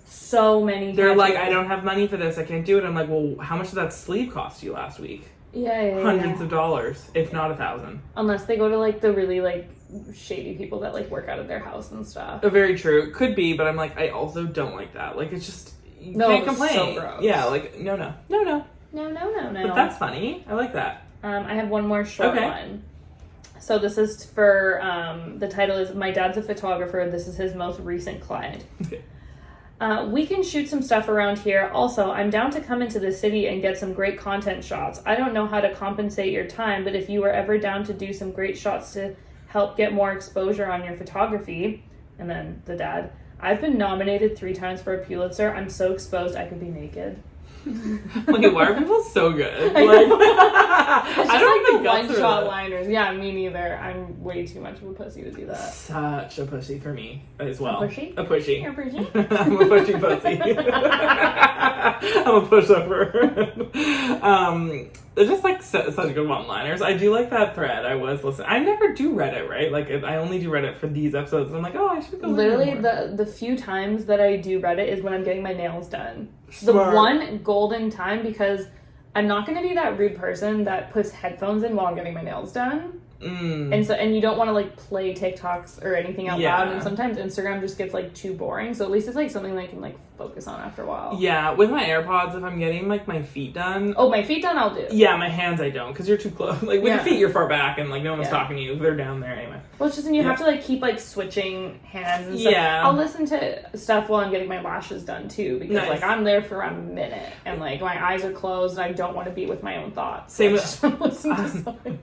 Speaker 1: So many tattoos.
Speaker 2: They're like, I don't have money for this. I can't do it. I'm like, well, how much did that sleeve cost you last week?
Speaker 1: Yeah.
Speaker 2: Hundreds of dollars, if not 1,000.
Speaker 1: Unless they go to, like, the really, like, shady people that, like, work out of their house and stuff.
Speaker 2: Very true. Could be, but I'm like, I also don't like that. Like, it's just, you can't complain.
Speaker 1: So gross.
Speaker 2: Yeah, like, no.
Speaker 1: No.
Speaker 2: But that's funny. I like that.
Speaker 1: I have one more short one. So this is for, the title is, My Dad's a Photographer. This is his most recent client.
Speaker 2: Okay.
Speaker 1: We can shoot some stuff around here. Also, I'm down to come into the city and get some great content shots. I don't know how to compensate your time, but if you were ever down to do some great shots to help get more exposure on your photography. And then the dad, I've been nominated 3 times for a Pulitzer. I'm so exposed I could be naked.
Speaker 2: Wait, why are people so good? Like, I don't
Speaker 1: like the one-shot liners. Yeah, me neither. I'm way too much of a pussy to do that.
Speaker 2: Such a pussy for me as well.
Speaker 1: A pushy?
Speaker 2: A pushy.
Speaker 1: You're a pushy?
Speaker 2: I'm a pushy pussy. I'm a pushover. They're just like such good one-liners. I do like that thread. I was listening. I never do Reddit, right? Like, I only do Reddit for these episodes. And I'm like, oh, I should go.
Speaker 1: Literally, the few times that I do Reddit is when I'm getting my nails done.
Speaker 2: Smart.
Speaker 1: The one golden time, because I'm not going to be that rude person that puts headphones in while I'm getting my nails done. And you don't want to, like, play TikToks or anything out loud, and sometimes Instagram just gets, like, too boring, so at least it's, like, something that I can, like, focus on after a while.
Speaker 2: Yeah, with my AirPods, if I'm getting, like, my feet done...
Speaker 1: Oh, my feet done, I'll do.
Speaker 2: Yeah, my hands I don't, because you're too close. Like, with your feet, you're far back, and, like, no one's talking to you. They're down there anyway.
Speaker 1: Well, it's just, and you have to, like, keep, like, switching hands and stuff.
Speaker 2: Yeah.
Speaker 1: I'll listen to stuff while I'm getting my lashes done, too, because, like, I'm there for a minute, and, like, my eyes are closed, and I don't want to be with my own thoughts.
Speaker 2: Same
Speaker 1: with... listen to something.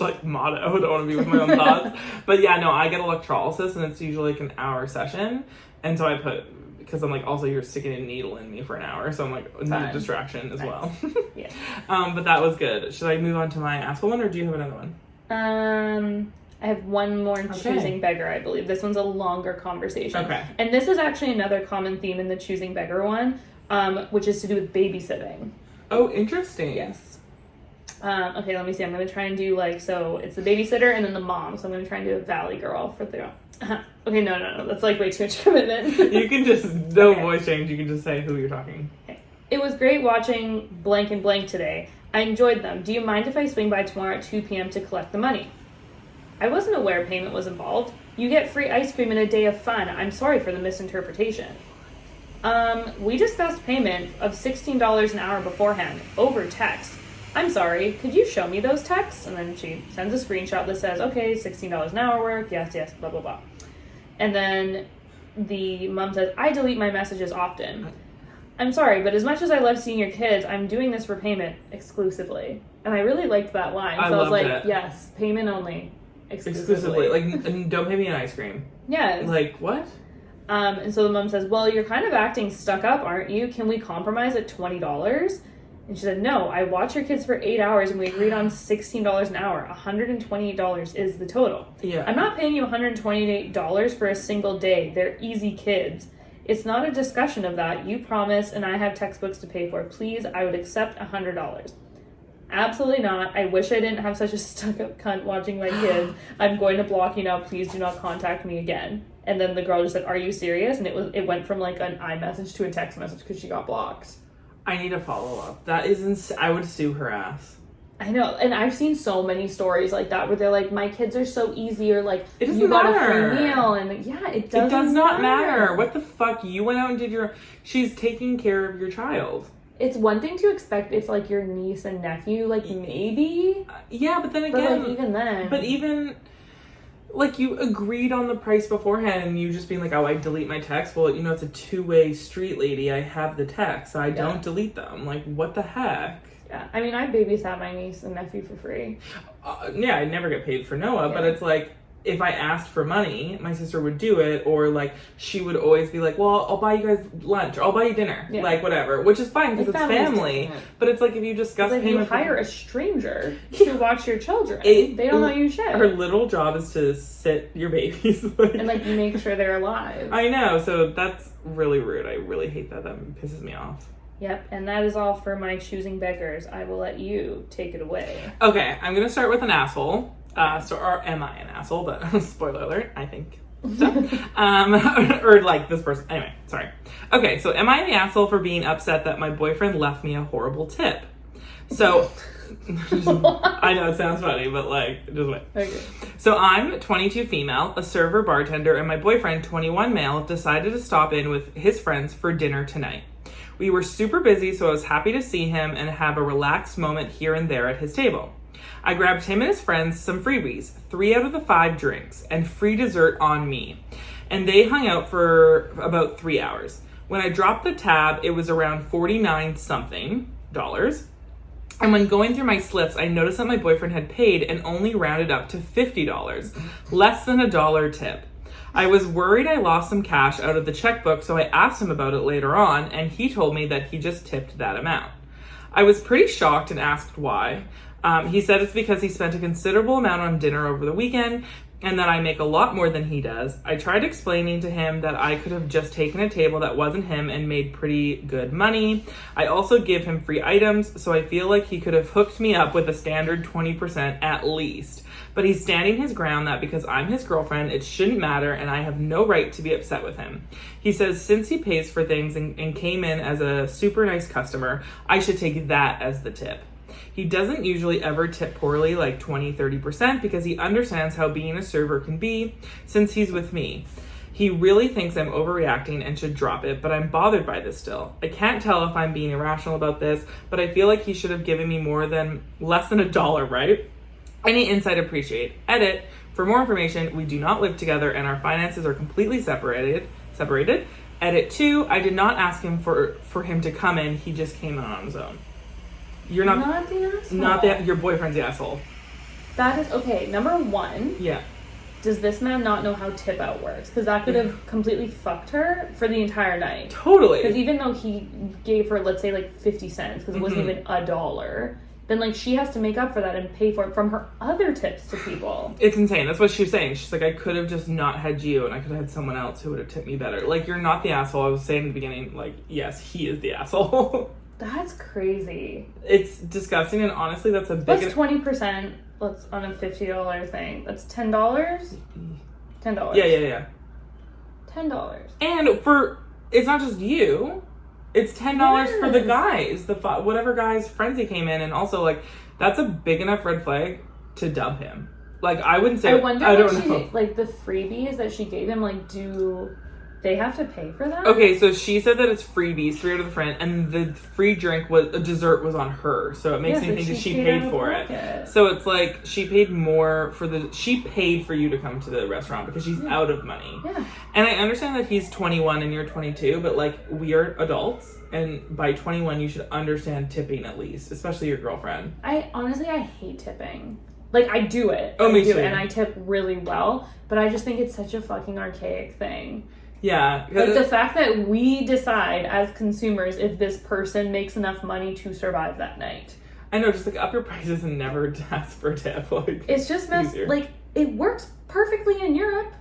Speaker 2: Like motto, I don't want to be with my own thoughts. But yeah, no, I get electrolysis and it's usually like an hour session, and so I because I'm like, also you're sticking a needle in me for an hour, so I'm like, need a distraction as well.
Speaker 1: Yeah.
Speaker 2: But that was good. Should I move on to my Ask a One, or do you have another one?
Speaker 1: I have one more choosing beggar, I believe. This one's a longer conversation.
Speaker 2: Okay.
Speaker 1: And this is actually another common theme in the choosing beggar one, which is to do with babysitting.
Speaker 2: Oh, interesting.
Speaker 1: Yes. Okay, let me see. I'm going to try and do, like, so it's the babysitter and then the mom. So I'm going to try and do a valley girl for the... Okay, no. That's, like, way too much commitment.
Speaker 2: You can just... No voice change. You can just say who you're talking.
Speaker 1: Okay. It was great watching blank and blank today. I enjoyed them. Do you mind if I swing by tomorrow at 2 p.m. to collect the money? I wasn't aware payment was involved. You get free ice cream and a day of fun. I'm sorry for the misinterpretation. We discussed payment of $16 an hour beforehand, over text. I'm sorry, could you show me those texts? And then she sends a screenshot that says, okay, $16 an hour work, yes, blah, blah, blah. And then the mom says, I delete my messages often. I'm sorry, but as much as I love seeing your kids, I'm doing this for payment exclusively. And I really liked that line. So I was like, yes, payment only. Exclusively.
Speaker 2: Like, don't pay me an ice cream.
Speaker 1: Yes.
Speaker 2: Like, what?
Speaker 1: And so the mom says, well, you're kind of acting stuck up, aren't you? Can we compromise at $20? And she said, no, I watch your kids for 8 hours and we agreed on $16 an hour. $128 is the total.
Speaker 2: Yeah.
Speaker 1: I'm not paying you $128 for a single day. They're easy kids. It's not a discussion of that. You promised and I have textbooks to pay for. Please, I would accept $100. Absolutely not. I wish I didn't have such a stuck-up cunt watching my kids. I'm going to block you now. Please do not contact me again. And then the girl just said, are you serious? And it went from like an iMessage to a text message because she got blocked.
Speaker 2: I need a follow-up. That is I would sue her ass.
Speaker 1: I know, and I've seen so many stories like that where they're like, my kids are so easy, or like, you got a free meal, and yeah, it does
Speaker 2: not matter. What the fuck? You went out and did she's taking care of your child.
Speaker 1: It's one thing to expect if, like, your niece and nephew, like, maybe.
Speaker 2: Yeah, but then again.
Speaker 1: But, like, even then.
Speaker 2: But even, like, you agreed on the price beforehand and you just being like, oh, I delete my text. Well, you know, it's a two-way street, lady. I have the text, so I don't delete them. Like, what the heck?
Speaker 1: Yeah, I mean, I babysat my niece and nephew for free.
Speaker 2: Yeah, I never get paid for Noah, but it's like, if I asked for money, my sister would do it, or like she would always be like, well, I'll buy you guys lunch, or I'll buy you dinner, like whatever, which is fine because it's family. But it's like if you discuss
Speaker 1: like you hire a stranger to watch your children, they don't know you shit.
Speaker 2: Her little job is to sit your babies
Speaker 1: and like you make sure they're alive.
Speaker 2: I know, so that's really rude. I really hate that. That pisses me off.
Speaker 1: Yep, and that is all for my choosing beggars. I will let you take it away.
Speaker 2: Okay, I'm gonna start with an asshole. Or am I an asshole? But spoiler alert, I think so. Or like this person. Anyway, sorry. Okay, so am I the asshole for being upset that my boyfriend left me a horrible tip? So, I know it sounds funny, but like, just wait. Okay. So I'm 22 female, a server bartender, and my boyfriend, 21 male, decided to stop in with his friends for dinner tonight. We were super busy, so I was happy to see him and have a relaxed moment here and there at his table. I grabbed him and his friends some freebies, 3 out of the 5 drinks, and free dessert on me. And they hung out for about 3 hours. When I dropped the tab, it was around 49 something dollars. And when going through my slips, I noticed that my boyfriend had paid and only rounded up to $50, less than $1 tip. I was worried I lost some cash out of the checkbook, so I asked him about it later on, and he told me that he just tipped that amount. I was pretty shocked and asked why. He said it's because he spent a considerable amount on dinner over the weekend, and that I make a lot more than he does. I tried explaining to him that I could have just taken a table that wasn't him and made pretty good money. I also give him free items, so I feel like he could have hooked me up with a standard 20% at least. But he's standing his ground that because I'm his girlfriend, it shouldn't matter and I have no right to be upset with him. He says since he pays for things and came in as a super nice customer, I should take that as the tip. He doesn't usually ever tip poorly like 20-30% because he understands how being a server can be since he's with me. He really thinks I'm overreacting and should drop it, but I'm bothered by this still. I can't tell if I'm being irrational about this, but I feel like he should have given me less than $1, right? Any insight appreciated. Edit. For more information, we do not live together and our finances are completely separated. Edit 2. I did not ask him for him to come in. He just came in on his own. You're not
Speaker 1: the asshole.
Speaker 2: Your boyfriend's the asshole.
Speaker 1: That is okay. Number 1.
Speaker 2: Yeah.
Speaker 1: Does this man not know how tip out works? Because that could have completely fucked her for the entire night.
Speaker 2: Totally.
Speaker 1: Because even though he gave her, let's say, like 50 cents, because it wasn't even $1, then like she has to make up for that and pay for it from her other tips to people. It's
Speaker 2: insane. That's what she was saying. She's like, I could have just not had you and I could have had someone else who would have tipped me better. Like, you're not the asshole. I was saying in the beginning, like, yes, he is the asshole.
Speaker 1: That's crazy.
Speaker 2: It's disgusting, and honestly, that's a big...
Speaker 1: What's 20%? What's on a $50 thing? That's $10? $10.
Speaker 2: Yeah.
Speaker 1: $10.
Speaker 2: And it's not just you. It's $10 for the guys. Whatever guys' friends he came in, and also, like, that's a big enough red flag to dump him. Like, I wouldn't say...
Speaker 1: I don't know. Like, the freebies that she gave him, like, do... They have to pay for that?
Speaker 2: Okay, so she said that it's freebies, 3 out of the friend, and the free drink dessert was on her. So it makes me think that she paid for it. So it's like she paid more she paid for you to come to the restaurant because she's out of money.
Speaker 1: Yeah.
Speaker 2: And I understand that he's 21 and you're 22, but like we are adults, and by 21 you should understand tipping at least, especially your girlfriend.
Speaker 1: I hate tipping. Like, I do it.
Speaker 2: Oh, me too.
Speaker 1: And I tip really well, but I just think it's such a fucking archaic thing.
Speaker 2: Yeah.
Speaker 1: Like, the fact that we decide as consumers if this person makes enough money to survive that night.
Speaker 2: I know, just like up your prices and never ask for a tip. Like,
Speaker 1: it's just like, it works perfectly in Europe.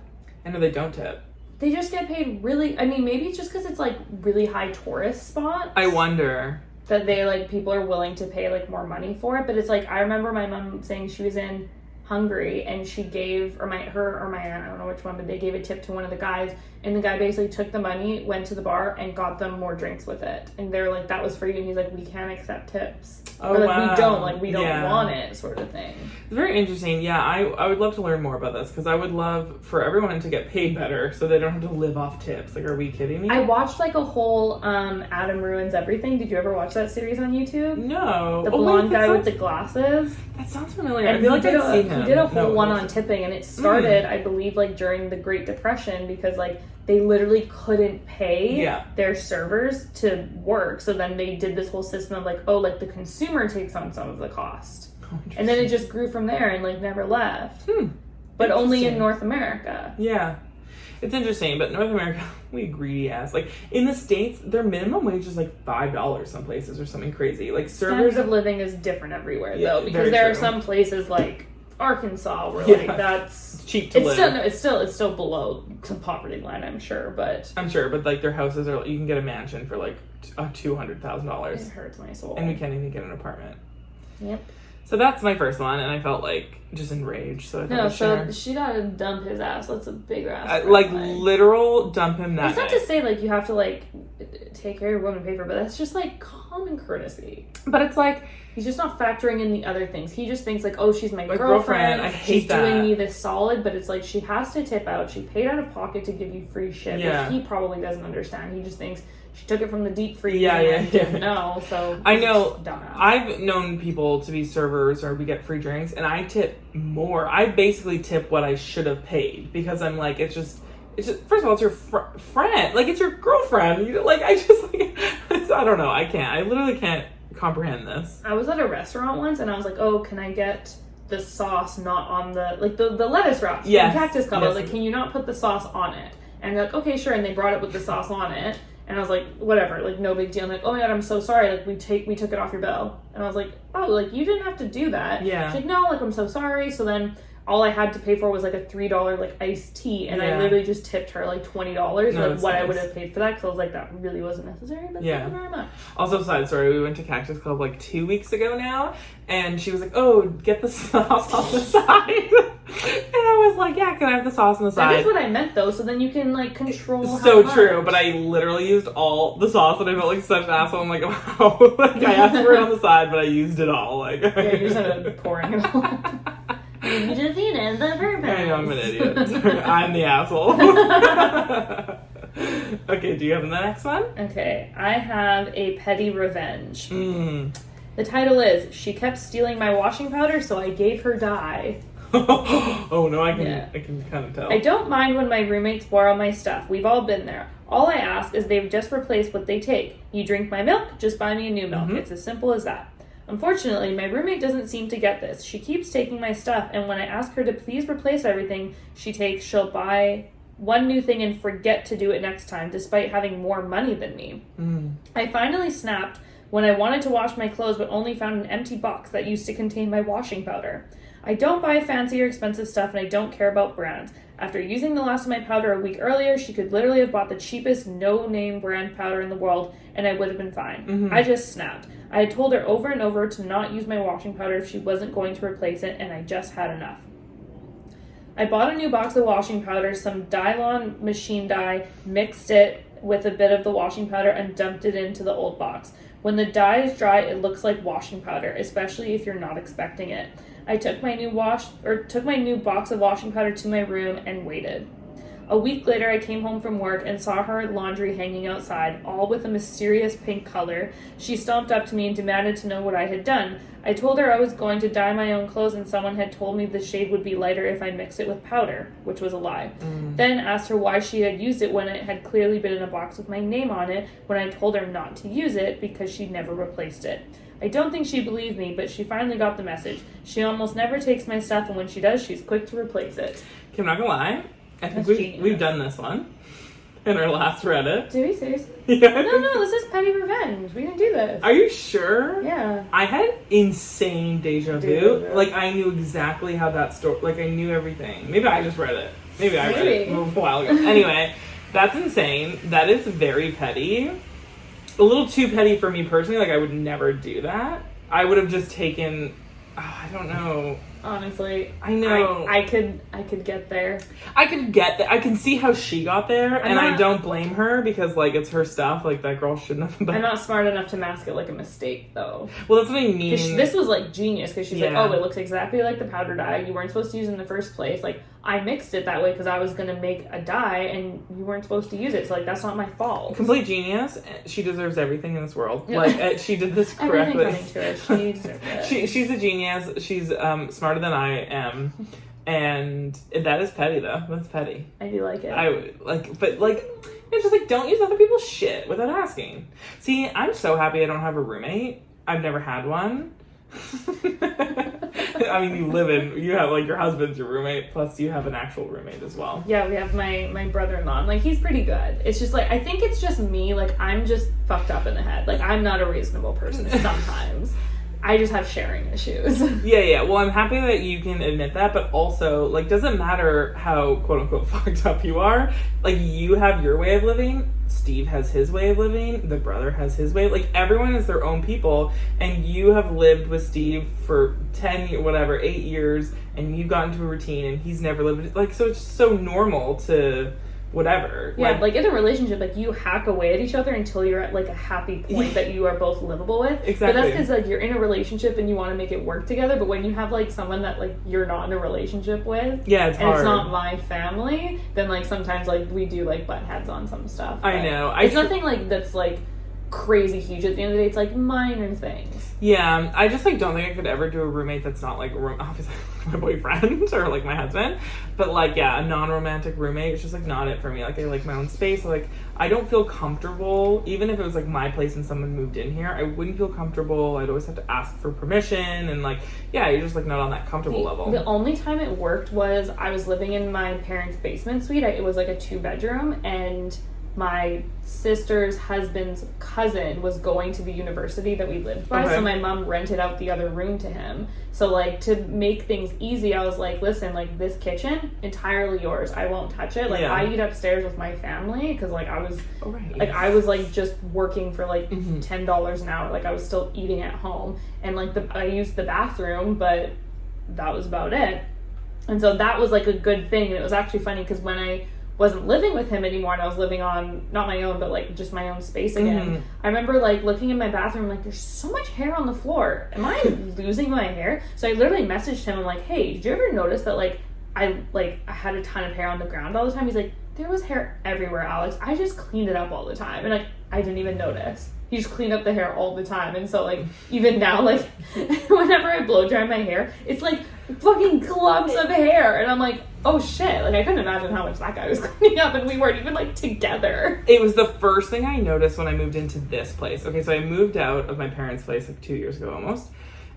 Speaker 2: I know they don't tip.
Speaker 1: They just get paid really, I mean, maybe it's just because it's like really high tourist spots.
Speaker 2: I wonder.
Speaker 1: That they like, people are willing to pay like more money for it. But it's like, I remember my mom saying she was in Hungary and she gave, or my aunt, I don't know which one, but they gave a tip to one of the guys, and the guy basically took the money, went to the bar, and got them more drinks with it. And they're like, that was free, and he's like, we can't accept tips.
Speaker 2: Oh,
Speaker 1: or like,
Speaker 2: wow.
Speaker 1: we don't want it, sort of thing.
Speaker 2: It's very interesting. Yeah, I would love to learn more about this, because I would love for everyone to get paid better so they don't have to live off tips. Like, are we kidding me?
Speaker 1: I watched like a whole Adam Ruins Everything. Did you ever watch that series on YouTube?
Speaker 2: No.
Speaker 1: The blonde guy with the glasses.
Speaker 2: That sounds familiar.
Speaker 1: And
Speaker 2: I feel like I've seen him.
Speaker 1: He did a whole one on tipping, and it started, I believe, like during the Great Depression, because like they literally couldn't pay their servers to work. So then they did this whole system of like, oh, like the consumer takes on some of the cost. And then it just grew from there and like never left. but only in North America.
Speaker 2: Yeah. It's interesting, but North America, we greedy ass. Like, in the States, their minimum wage is like $5 some places or something crazy. Like,
Speaker 1: standards of living is different everywhere, though, because there are some places like Arkansas where like that's
Speaker 2: cheap to live.
Speaker 1: It's still below the poverty line, I'm sure, but
Speaker 2: like their houses are, you can get a mansion for like $200,000.
Speaker 1: It hurts my soul.
Speaker 2: And we can't even get an apartment.
Speaker 1: Yep.
Speaker 2: So that's my first one, and I felt like just enraged. So I thought
Speaker 1: so she gotta dump his ass. That's a big ass.
Speaker 2: Like literal dump him that.
Speaker 1: It's not to say like you have to like take care of your woman paper, but that's just like common courtesy. But it's like he's just not factoring in the other things. He just thinks like, oh, she's my girlfriend.
Speaker 2: I hate
Speaker 1: she's doing me this solid, but it's like she has to tip out. She paid out of pocket to give you free shit.
Speaker 2: Yeah.
Speaker 1: Which he probably doesn't understand. He just thinks she took it from the deep freeze. No, so
Speaker 2: I know.
Speaker 1: Dumbass.
Speaker 2: I've known people to be servers or we get free drinks, and I tip more. I basically tip what I should have paid because I'm like, it's just first of all, it's your friend, like it's your girlfriend. You like, I just like, I don't know. I literally can't comprehend this.
Speaker 1: I was at a restaurant once, and I was like, oh, can I get the sauce not on the lettuce wraps?
Speaker 2: Yes.
Speaker 1: Cactus cup. I was like, can you not put the sauce on it? And they're like, okay, sure. And they brought it with the sauce on it. And I was like, whatever, like, no big deal. I'm like, oh my God, I'm so sorry. Like, we took it off your bill. And I was like, oh, like, you didn't have to do that.
Speaker 2: Yeah.
Speaker 1: She's like, no, like, I'm so sorry. So then all I had to pay for was like a $3 like iced tea. And I literally just tipped her like $20, like what I would have paid for that. Because I was like, that really wasn't necessary. But thank you very much.
Speaker 2: Also, side story, we went to Cactus Club like 2 weeks ago now. And she was like, oh, get the sauce on the side. And I was like, yeah, can I have the sauce on the side?
Speaker 1: That is what I meant, though. So then you can, like, control
Speaker 2: so
Speaker 1: how
Speaker 2: true,
Speaker 1: much.
Speaker 2: but I literally used all the sauce, and I felt like such an asshole. I'm like, wow. Like, I asked for it on the side, but I used it all. Like,
Speaker 1: yeah, you just ended up pouring it all. You just needed the purpose.
Speaker 2: I know, I'm an idiot. Sorry, I'm the asshole. Okay, do you have the next one?
Speaker 1: Okay, I have a petty revenge. The title is, She Kept Stealing My Washing Powder, So I Gave Her Dye.
Speaker 2: Oh no, I can kind of tell.
Speaker 1: I don't mind when my roommates borrow my stuff. We've all been there. All I ask is they've just replaced what they take. You drink my milk, just buy me a new milk. It's as simple as that. Unfortunately, my roommate doesn't seem to get this. She keeps taking my stuff, and when I ask her to please replace everything she takes, she'll buy one new thing and forget to do it next time, despite having more money than me. I finally snapped when I wanted to wash my clothes but only found an empty box that used to contain my washing powder. I don't buy fancy or expensive stuff, and I don't care about brands. After using the last of my powder a week earlier, she could literally have bought the cheapest no-name brand powder in the world, and I would have been fine. I just snapped. I had told her over and over to not use my washing powder if she wasn't going to replace it, and I just had enough. I bought a new box of washing powder, some Dylon machine dye, mixed it with a bit of the washing powder, and dumped it into the old box. When the dye is dry, it looks like washing powder, especially if you're not expecting it. I took my new box of washing powder to my room and waited. A week later, I came home from work and saw her laundry hanging outside, all with a mysterious pink color. She stomped up to me and demanded to know what I had done. I told her I was going to dye my own clothes, and someone had told me the shade would be lighter if I mixed it with powder, which was a lie. Then asked her why she had used it when it had clearly been in a box with my name on it, when I told her not to use it because she'd never replaced it. I don't think she believed me, but she finally got the message. She almost never takes my stuff, and when she does, she's quick to replace it.
Speaker 2: Okay, I'm not gonna lie. I think we've done this one in our last Reddit.
Speaker 1: Did we seriously?
Speaker 2: Yeah.
Speaker 1: No, this is petty revenge. We didn't do this.
Speaker 2: Are you sure?
Speaker 1: Yeah.
Speaker 2: I had insane deja vu. Like, I knew exactly how that story, like, I knew everything. Maybe I just read it. Maybe I read it a while ago. Anyway, that's insane. That is very petty. A little too petty for me personally. Like, I would never do that. I would have just taken, I don't know.
Speaker 1: Honestly,
Speaker 2: I know.
Speaker 1: I could get there.
Speaker 2: I could get that. I can see how she got there, I don't blame her because, like, it's her stuff. Like, that girl shouldn't have.
Speaker 1: I'm not smart enough to mask it like a mistake, though.
Speaker 2: Well, that's what I mean.
Speaker 1: This was, like, genius because she's like, oh, it looks exactly like the powder dye you weren't supposed to use in the first place. Like, I mixed it that way because I was going to make a dye and you weren't supposed to use it. So, like, that's not my fault.
Speaker 2: Complete genius. She deserves everything in this world. Like, she did this correctly.
Speaker 1: Everything coming to her. She deserves it.
Speaker 2: She's a genius. She's smarter than I am. And that is petty, though. That's petty.
Speaker 1: I do like it.
Speaker 2: I would, like, but, like, it's just, like, don't use other people's shit without asking. See, I'm so happy I don't have a roommate. I've never had one. I mean, you have like your husband's your roommate, plus you have an actual roommate as well.
Speaker 1: Yeah, we have my brother-in-law, and like he's pretty good. It's just like I think it's just me, like I'm just fucked up in the head. Like I'm not a reasonable person sometimes. I just have sharing issues.
Speaker 2: Yeah. Well, I'm happy that you can admit that, but also, like, doesn't matter how quote-unquote fucked up you are. Like, you have your way of living, Steve has his way of living, the brother has his way. Like, everyone is their own people, and you have lived with Steve for 8 years, and you've gotten to a routine, and he's never lived. Like, so it's so normal to... whatever.
Speaker 1: Yeah, like in a relationship, like you hack away at each other until you're at like a happy point that you are both livable with.
Speaker 2: Exactly.
Speaker 1: But that's because like you're in a relationship and you want to make it work together. But when you have like someone that like you're not in a relationship with,
Speaker 2: it's hard.
Speaker 1: It's not my family, then like sometimes like we do like butt heads on some stuff.
Speaker 2: I know.
Speaker 1: It's nothing like that's like crazy huge. At the end of the day, it's like minor things.
Speaker 2: Yeah, I just like don't think I could ever do a roommate that's not like obviously my boyfriend or like my husband, but like a non-romantic roommate. It's just like not it for me. Like I like my own space. Like I don't feel comfortable, even if it was like my place and someone moved in here. I wouldn't feel comfortable. I'd always have to ask for permission, and like you're just like not on that comfortable level.
Speaker 1: The only time it worked was I was living in my parents' basement suite. It was like a 2-bedroom, and my sister's husband's cousin was going to the university that we lived by, so my mom rented out the other room to him. So like to make things easy, I was like, listen, like this kitchen entirely yours. I won't touch it. Like I eat upstairs with my family because like I was I was like just working for like $10 an hour. Like I was still eating at home, and like I used the bathroom, but that was about it. And so that was like a good thing. And it was actually funny because when I wasn't living with him anymore and I was living on not my own but like just my own space again, I remember like looking in my bathroom like there's so much hair on the floor. Am I losing my hair? So I literally messaged him. I'm like, hey, did you ever notice that like I had a ton of hair on the ground all the time? He's like, there was hair everywhere, Alex. I just cleaned it up all the time. And like I didn't even notice. He just cleaned up the hair all the time. And so like even now, like whenever I blow dry my hair, it's like fucking clumps of hair, and I'm like, oh shit, like I couldn't imagine how much that guy was cleaning up, and we weren't even like together.
Speaker 2: It was the first thing I noticed when I moved into this place. Okay, so I moved out of my parents' place like 2 years ago almost,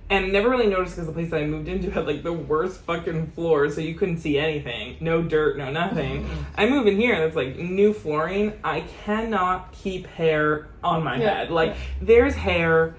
Speaker 2: and never really noticed because the place that I moved into had like the worst fucking floor, so you couldn't see anything, no dirt, no nothing. I move in here, that's like new flooring. I cannot keep hair on my head. Like there's hair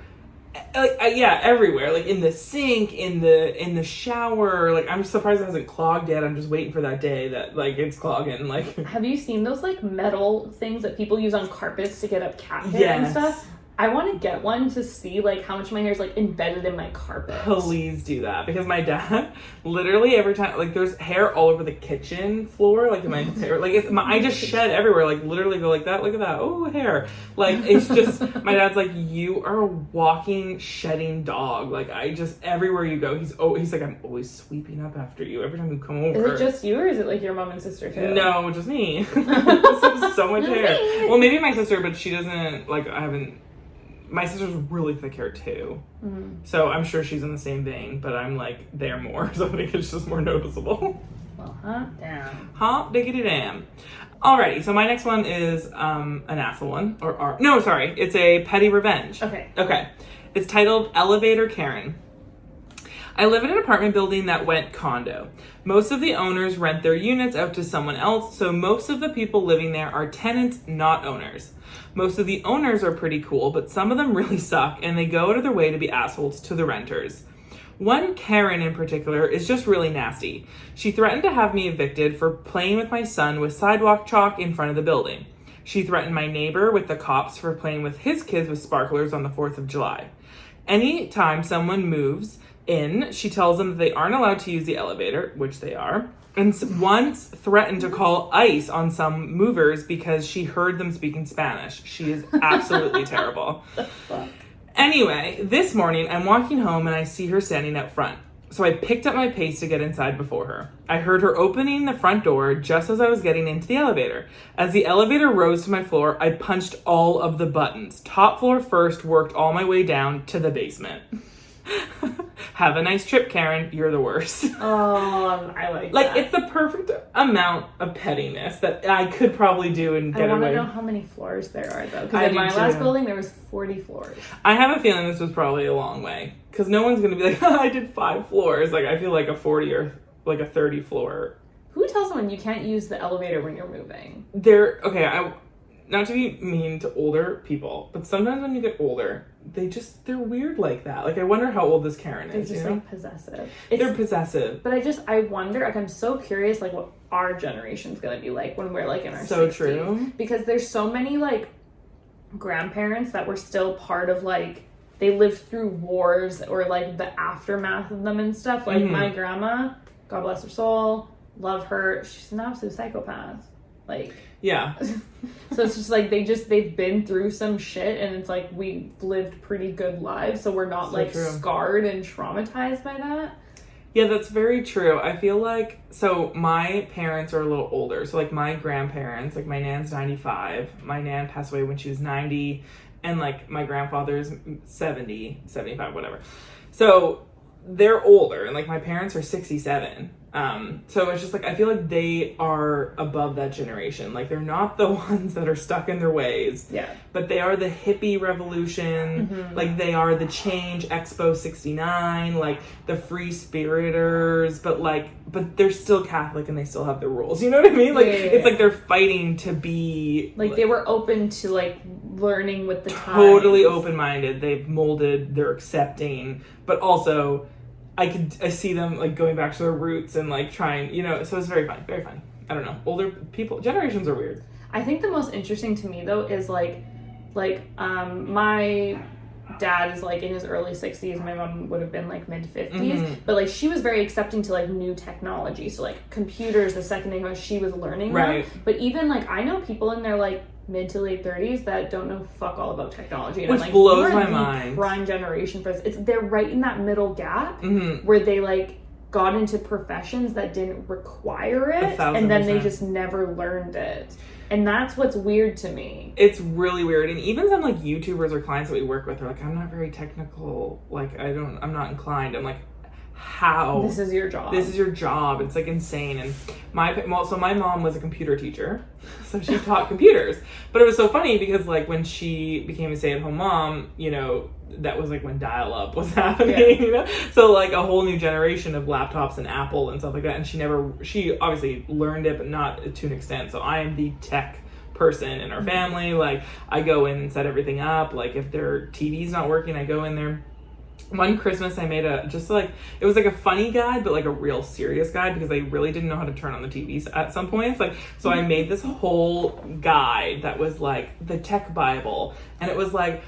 Speaker 2: everywhere, like in the sink, in the shower. Like I'm surprised it hasn't clogged yet. I'm just waiting for that day that like it's clogging. Like,
Speaker 1: have you seen those like metal things that people use on carpets to get up cat hair and stuff? I want to get one to see like how much of my hair is like embedded in my carpet.
Speaker 2: Please do that, because my dad literally every time, like there's hair all over the kitchen floor, like in my hair, like I just shed everywhere, like literally go like that, look at that, oh hair, like it's just my dad's like, you are a walking shedding dog. Like I just, everywhere you go, he's like, I'm always sweeping up after you every time you come over.
Speaker 1: Is it just you, or is it like your mom and sister too?
Speaker 2: No, just me. Just have so much hair. Well, maybe my sister, but she doesn't, like my sister's really thick hair too. So I'm sure she's in the same vein, but I'm like there more, so I think it's just more noticeable.
Speaker 1: Well, hot damn.
Speaker 2: Hot diggity damn. Alrighty, so my next one is an asshole one. It's a petty revenge. Okay. It's titled Elevator Karen. I live in an apartment building that went condo. Most of the owners rent their units out to someone else, so most of the people living there are tenants, not owners. Most of the owners are pretty cool, but some of them really suck, and they go out of their way to be assholes to the renters. One Karen in particular is just really nasty. She threatened to have me evicted for playing with my son with sidewalk chalk in front of the building. She threatened my neighbor with the cops for playing with his kids with sparklers on the 4th of July. Anytime someone moves in, she tells them that they aren't allowed to use the elevator, which they are, and once threatened to call ICE on some movers because she heard them speaking Spanish. She is absolutely terrible. Anyway, this morning I'm walking home and I see her standing out front. So I picked up my pace to get inside before her. I heard her opening the front door just as I was getting into the elevator. As the elevator rose to my floor, I punched all of the buttons. Top floor first, worked all my way down to the basement. Have a nice trip, Karen. You're the worst.
Speaker 1: Oh, I like
Speaker 2: Like,
Speaker 1: that.
Speaker 2: it's the perfect amount of pettiness that I could probably do and get away.
Speaker 1: I want to know how many floors there are, though. Because
Speaker 2: I
Speaker 1: in my
Speaker 2: do
Speaker 1: last
Speaker 2: too.
Speaker 1: building, there was 40 floors.
Speaker 2: I have a feeling this was probably a long way. Because no one's going to be like, I did 5 floors. Like, I feel like a 40 or like a 30 floor.
Speaker 1: Who tells someone you can't use the elevator when you're moving?
Speaker 2: Not to be mean to older people, but sometimes when you get older, they're weird like that. Like, I wonder how old this Karen is.
Speaker 1: They're just, like, possessive.
Speaker 2: They're possessive.
Speaker 1: But I wonder, like, I'm so curious, like, what our generation's gonna be like when we're, like, in our 60s.
Speaker 2: So true.
Speaker 1: Because there's so many, like, grandparents that were still part of, like, they lived through wars or, like, the aftermath of them and stuff. Like, my grandma, God bless her soul, love her, she's an absolute psychopath. Like...
Speaker 2: Yeah.
Speaker 1: So it's just like they've been through some shit, and it's like we've lived pretty good lives, so we're not scarred and traumatized by that.
Speaker 2: Yeah, that's very true. I feel like, so my parents are a little older. So like my grandparents, like my nan's 95. My nan passed away when she was 90, and like my grandfather's 70, 75, whatever. So they're older, and like my parents are 67. So it's just like, I feel like they are above that generation. Like, they're not the ones that are stuck in their ways.
Speaker 1: Yeah.
Speaker 2: But they are the hippie revolution. Mm-hmm. Like, they are the Change Expo 69, like the free spiriters, but they're still Catholic and they still have their rules. You know what I mean? Like, it's like they're fighting to be
Speaker 1: like they were open to like learning with the times.
Speaker 2: Totally open-minded. They've molded, they're accepting, but also I see them like going back to their roots and like trying, you know, so it's very funny, very funny. I don't know. Older people, generations are weird.
Speaker 1: I think the most interesting to me though is like my dad is like in his early 60s, my mom would have been like mid 50s, but like she was very accepting to like new technology, so like computers the second they came out, she was learning them. But even like I know people in their like mid to late 30s that don't know fuck all about technology, and
Speaker 2: which
Speaker 1: I'm like,
Speaker 2: blows my mind.
Speaker 1: Prime generation for this. They're right in that middle gap where they like got into professions that didn't require it, and then they just never learned it. And that's what's weird to me. It's
Speaker 2: really weird. And even some like YouTubers or clients that we work with are like, I'm not very technical. Like, I'm not inclined. I'm like, how?
Speaker 1: This is your job.
Speaker 2: This is your job. It's like insane. And my mom was a computer teacher, so she taught computers. But it was so funny because like when she became a stay-at-home mom, you know, that was like when dial-up was happening, you know? So like a whole new generation of laptops and Apple and stuff like that. And she obviously learned it, but not to an extent. So I am the tech person in our family. Like, I go in and set everything up. Like, if their TV's not working, I go in there. One Christmas I made it was like a funny guide, but like a real serious guide, because I really didn't know how to turn on the TVs at some points. Like, so I made this whole guide that was like the tech Bible, and it was like,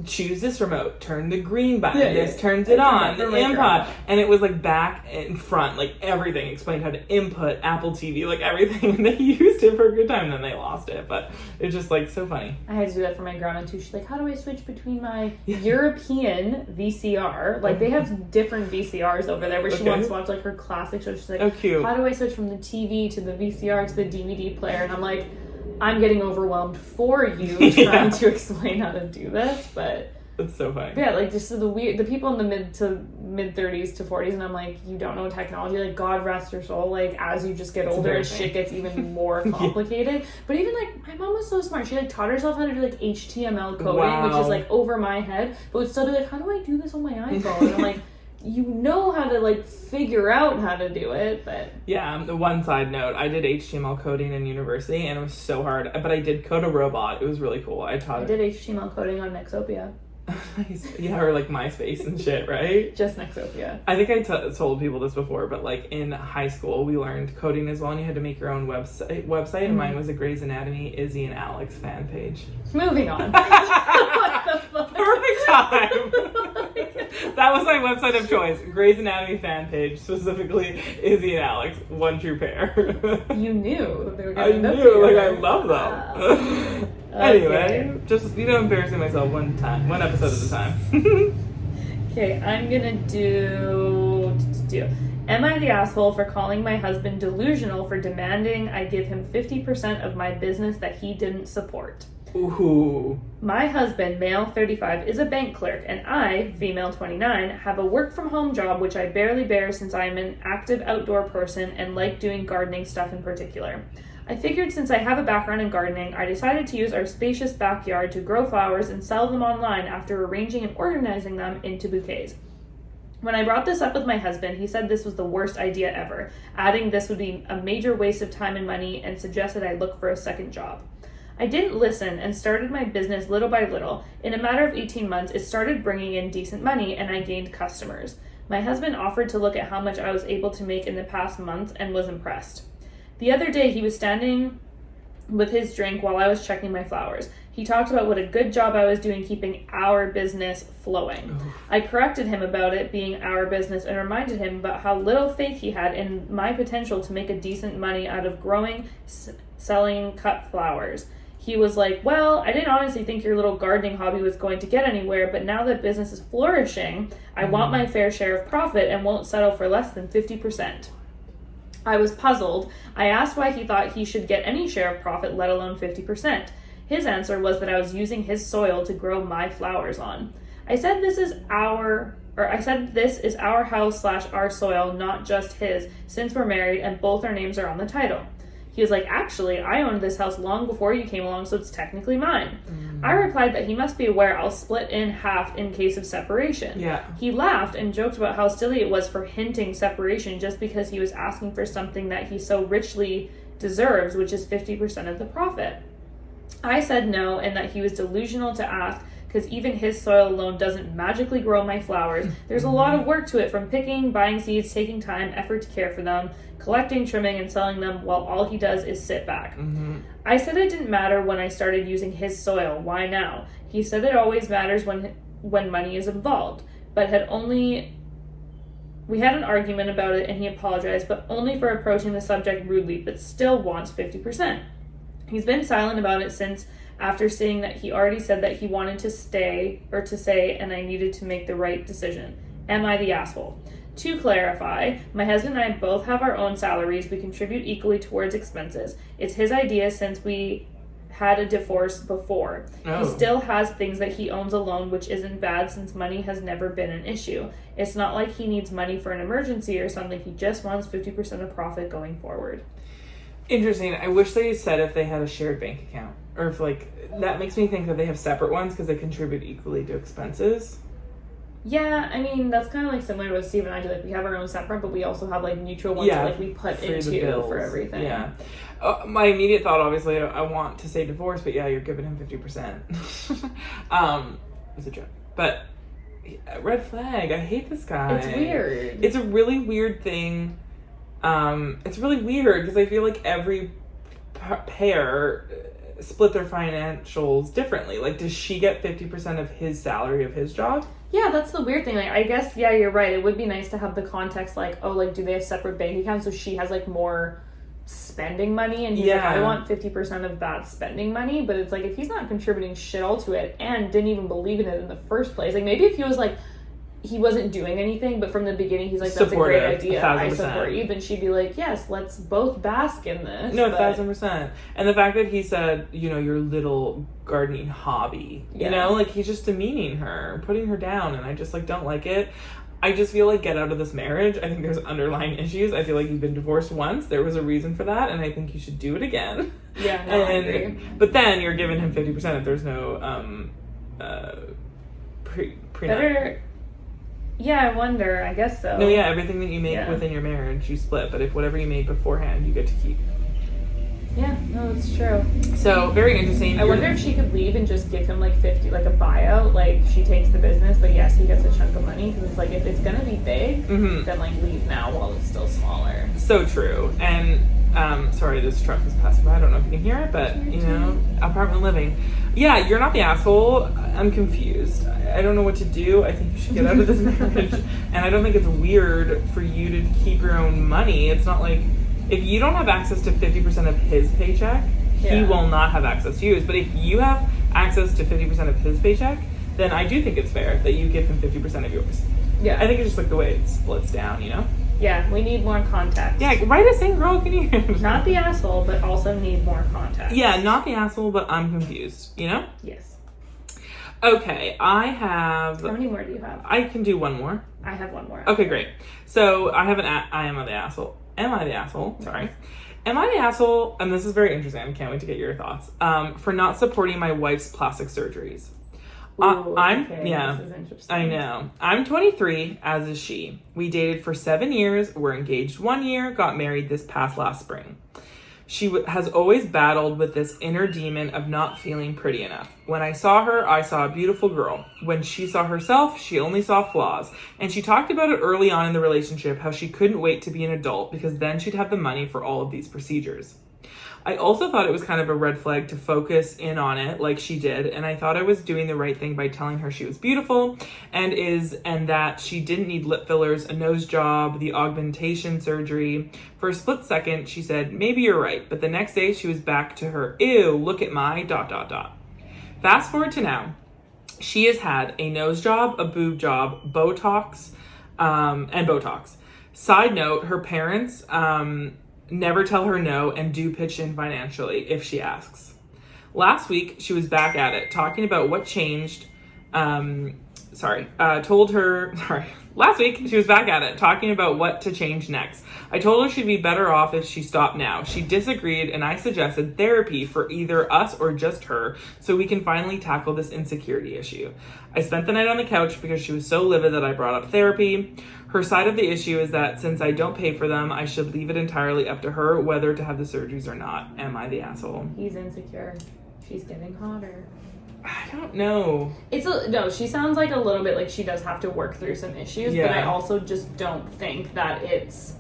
Speaker 2: choose this remote, turn the green button, this turns it on, the input, and it was like back and front, like everything, explained how to input Apple TV, like everything, and they used it for a good time, then they lost it, but it's just like so funny.
Speaker 1: I had to do that for my grandma too. She's like, how do I switch between my European VCR, like they have different VCRs over there, where she wants to watch like her classic show. She's like, oh, cute. How do I switch from the TV to the VCR to the DVD player? And I'm like, I'm getting overwhelmed for you trying to explain how to do this, but
Speaker 2: it's so funny.
Speaker 1: Yeah, like just the people in the mid 30s to 40s, and I'm like, you don't know technology. Like, God rest her soul. Like, as you just get older, shit gets even more complicated. But even like my mom was so smart. She like taught herself how to do like HTML coding, which is like over my head, but would still be like, how do I do this on my iPhone? And I'm like, you know how to like figure out how to do it, but
Speaker 2: the one side note, I did HTML coding in university, and it was so hard, but I did code a robot. It was really cool. I did
Speaker 1: HTML coding on Nexopia.
Speaker 2: Nice. Yeah, or like MySpace and shit, right?
Speaker 1: Just Nexopia.
Speaker 2: I think I told people this before, but like in high school we learned coding as well, and you had to make your own website, and mine was a Grey's Anatomy Izzy and Alex fan page.
Speaker 1: Moving on. What the fuck?
Speaker 2: Perfect time. That was my website of choice. Grey's Anatomy fan page, specifically Izzy and Alex, one true pair.
Speaker 1: You knew that they were
Speaker 2: I knew, like, I love them. Wow. Anyway, just, embarrassing myself one episode at a time.
Speaker 1: Okay, I'm gonna do. Am I the asshole for calling my husband delusional for demanding I give him 50% of my business that he didn't support?
Speaker 2: Ooh.
Speaker 1: My husband, male 35, is a bank clerk, and I, female 29, have a work-from-home job which I barely bear since I am an active outdoor person and like doing gardening stuff in particular. I figured since I have a background in gardening, I decided to use our spacious backyard to grow flowers and sell them online after arranging and organizing them into bouquets. When I brought this up with my husband, he said this was the worst idea ever, adding this would be a major waste of time and money and suggested I look for a second job. I didn't listen and started my business little by little. In a matter of 18 months, it started bringing in decent money and I gained customers. My husband offered to look at how much I was able to make in the past months and was impressed. The other day, he was standing with his drink while I was checking my flowers. He talked about what a good job I was doing keeping our business flowing. I corrected him about it being our business and reminded him about how little faith he had in my potential to make a decent money out of growing, selling cut flowers. He was like, well, I didn't honestly think your little gardening hobby was going to get anywhere, but now that business is flourishing, I want my fair share of profit and won't settle for less than 50%. I was puzzled. I asked why he thought he should get any share of profit, let alone 50%. His answer was that I was using his soil to grow my flowers on. I said this is our house / our soil, not just his, since we're married and both our names are on the title. He was like, actually, I owned this house long before you came along, so it's technically mine. I replied that he must be aware I'll split in half in case of separation.
Speaker 2: Yeah.
Speaker 1: He laughed and joked about how silly it was for hinting separation just because he was asking for something that he so richly deserves, which is 50% of the profit. I said no, and that he was delusional to ask, because even his soil alone doesn't magically grow my flowers. There's a lot of work to it, from picking, buying seeds, taking time, effort to care for them, collecting, trimming, and selling them, while all he does is sit back. I said it didn't matter when I started using his soil. Why now? He said it always matters when money is involved, but we had an argument about it, and he apologized, but only for approaching the subject rudely, but still wants 50%. He's been silent about it since, after seeing that he already said that he wanted to say, and I needed to make the right decision. Am I the asshole? To clarify, my husband and I both have our own salaries. We contribute equally towards expenses. It's his idea since we had a divorce before. He still has things that he owns alone, which isn't bad since money has never been an issue. It's not like he needs money for an emergency or something. He just wants 50% of profit going forward.
Speaker 2: Interesting. I wish they said if they had a shared bank account. Or if, that makes me think that they have separate ones because they contribute equally to expenses.
Speaker 1: Yeah, I mean, that's kind of similar to what Steve and I do. We have our own separate, but we also have mutual ones that we put into for everything.
Speaker 2: Yeah. My immediate thought, obviously, I want to say divorce, but yeah, you're giving him 50%. It's a joke. But red flag. I hate this guy.
Speaker 1: It's weird.
Speaker 2: It's a really weird thing. It's really weird because I feel like every pair split their financials differently. Does she get 50% of his salary of his job?
Speaker 1: Yeah, that's the weird thing. I guess, yeah, you're right. It would be nice to have the context, do they have separate bank accounts so she has, more spending money, and he's I want 50% of that spending money, but it's if he's not contributing shit all to it and didn't even believe in it in the first place, maybe if he was he wasn't doing anything, but from the beginning he's that's supportive, a great idea, 1,000%. I support you, then she'd be yes, let's both bask in this.
Speaker 2: No, 1,000%. And the fact that he said, your little gardening hobby, he's just demeaning her, putting her down, and I just don't like it. I just feel get out of this marriage. I think there's underlying issues. I feel you've been divorced once. There was a reason for that, and I think you should do it again.
Speaker 1: Yeah, no, I agree.
Speaker 2: But then you're giving him 50% if there's no prenup.
Speaker 1: Yeah, I wonder. I guess so.
Speaker 2: No, yeah, everything that you make within your marriage, you split. But if whatever you made beforehand, you get to keep.
Speaker 1: Yeah, no, that's true.
Speaker 2: So, very interesting.
Speaker 1: I wonder if she could leave and just give him 50, a buyout. She takes the business, but yes, he gets a chunk of money. Because it's if it's going to be big, then leave now while it's still smaller.
Speaker 2: So true. And, sorry, this truck is passing by. I don't know if you can hear it, but, apartment living. Yeah, you're not the asshole. I'm confused. I don't know what to do. I think you should get out of this marriage. And I don't think it's weird for you to keep your own money. It's not if you don't have access to 50% of his paycheck, he will not have access to yours. But if you have access to 50% of his paycheck, then I do think it's fair that you give him 50% of yours.
Speaker 1: Yeah.
Speaker 2: I think it's just the way it splits down,
Speaker 1: Yeah, we need more context.
Speaker 2: Yeah, write us in, girl. Can you?
Speaker 1: Not the asshole, but also need more context.
Speaker 2: Yeah, not the asshole, but I'm confused. You know?
Speaker 1: Yes.
Speaker 2: Okay, I have...
Speaker 1: How many more do you have?
Speaker 2: I can do one more.
Speaker 1: I have one more.
Speaker 2: Okay, great. So I have I am the asshole. Am I the asshole? Sorry. Am I the asshole? And this is very interesting. I can't wait to get your thoughts. For not supporting my wife's plastic surgeries.
Speaker 1: Ooh,
Speaker 2: Yeah,
Speaker 1: this is interesting.
Speaker 2: I know. I'm 23, as is she. We dated for 7 years, were engaged 1 year, got married this past last spring. She has always battled with this inner demon of not feeling pretty enough. When I saw her, I saw a beautiful girl. When she saw herself, she only saw flaws. And she talked about it early on in the relationship, how she couldn't wait to be an adult because then she'd have the money for all of these procedures. I also thought it was kind of a red flag to focus in on it like she did, and I thought I was doing the right thing by telling her she was beautiful and that she didn't need lip fillers, a nose job, the augmentation surgery. For a split second, she said, maybe you're right, but the next day she was back to her, ew, look at my ... Fast forward to now. She has had a nose job, a boob job, Botox, and Botox. Side note, her parents, never tell her no and do pitch in financially if she asks. Last week, she was back at it, talking about what changed. Last week, she was back at it, talking about what to change next. I told her she'd be better off if she stopped now. She disagreed, and I suggested therapy for either us or just her so we can finally tackle this insecurity issue. I spent the night on the couch because she was so livid that I brought up therapy. Her side of the issue is that since I don't pay for them, I should leave it entirely up to her whether to have the surgeries or not. Am I the asshole?
Speaker 1: He's insecure. She's getting hotter.
Speaker 2: I don't know.
Speaker 1: No, she sounds like a little bit like she does have to work through some issues, but I also just don't think that it's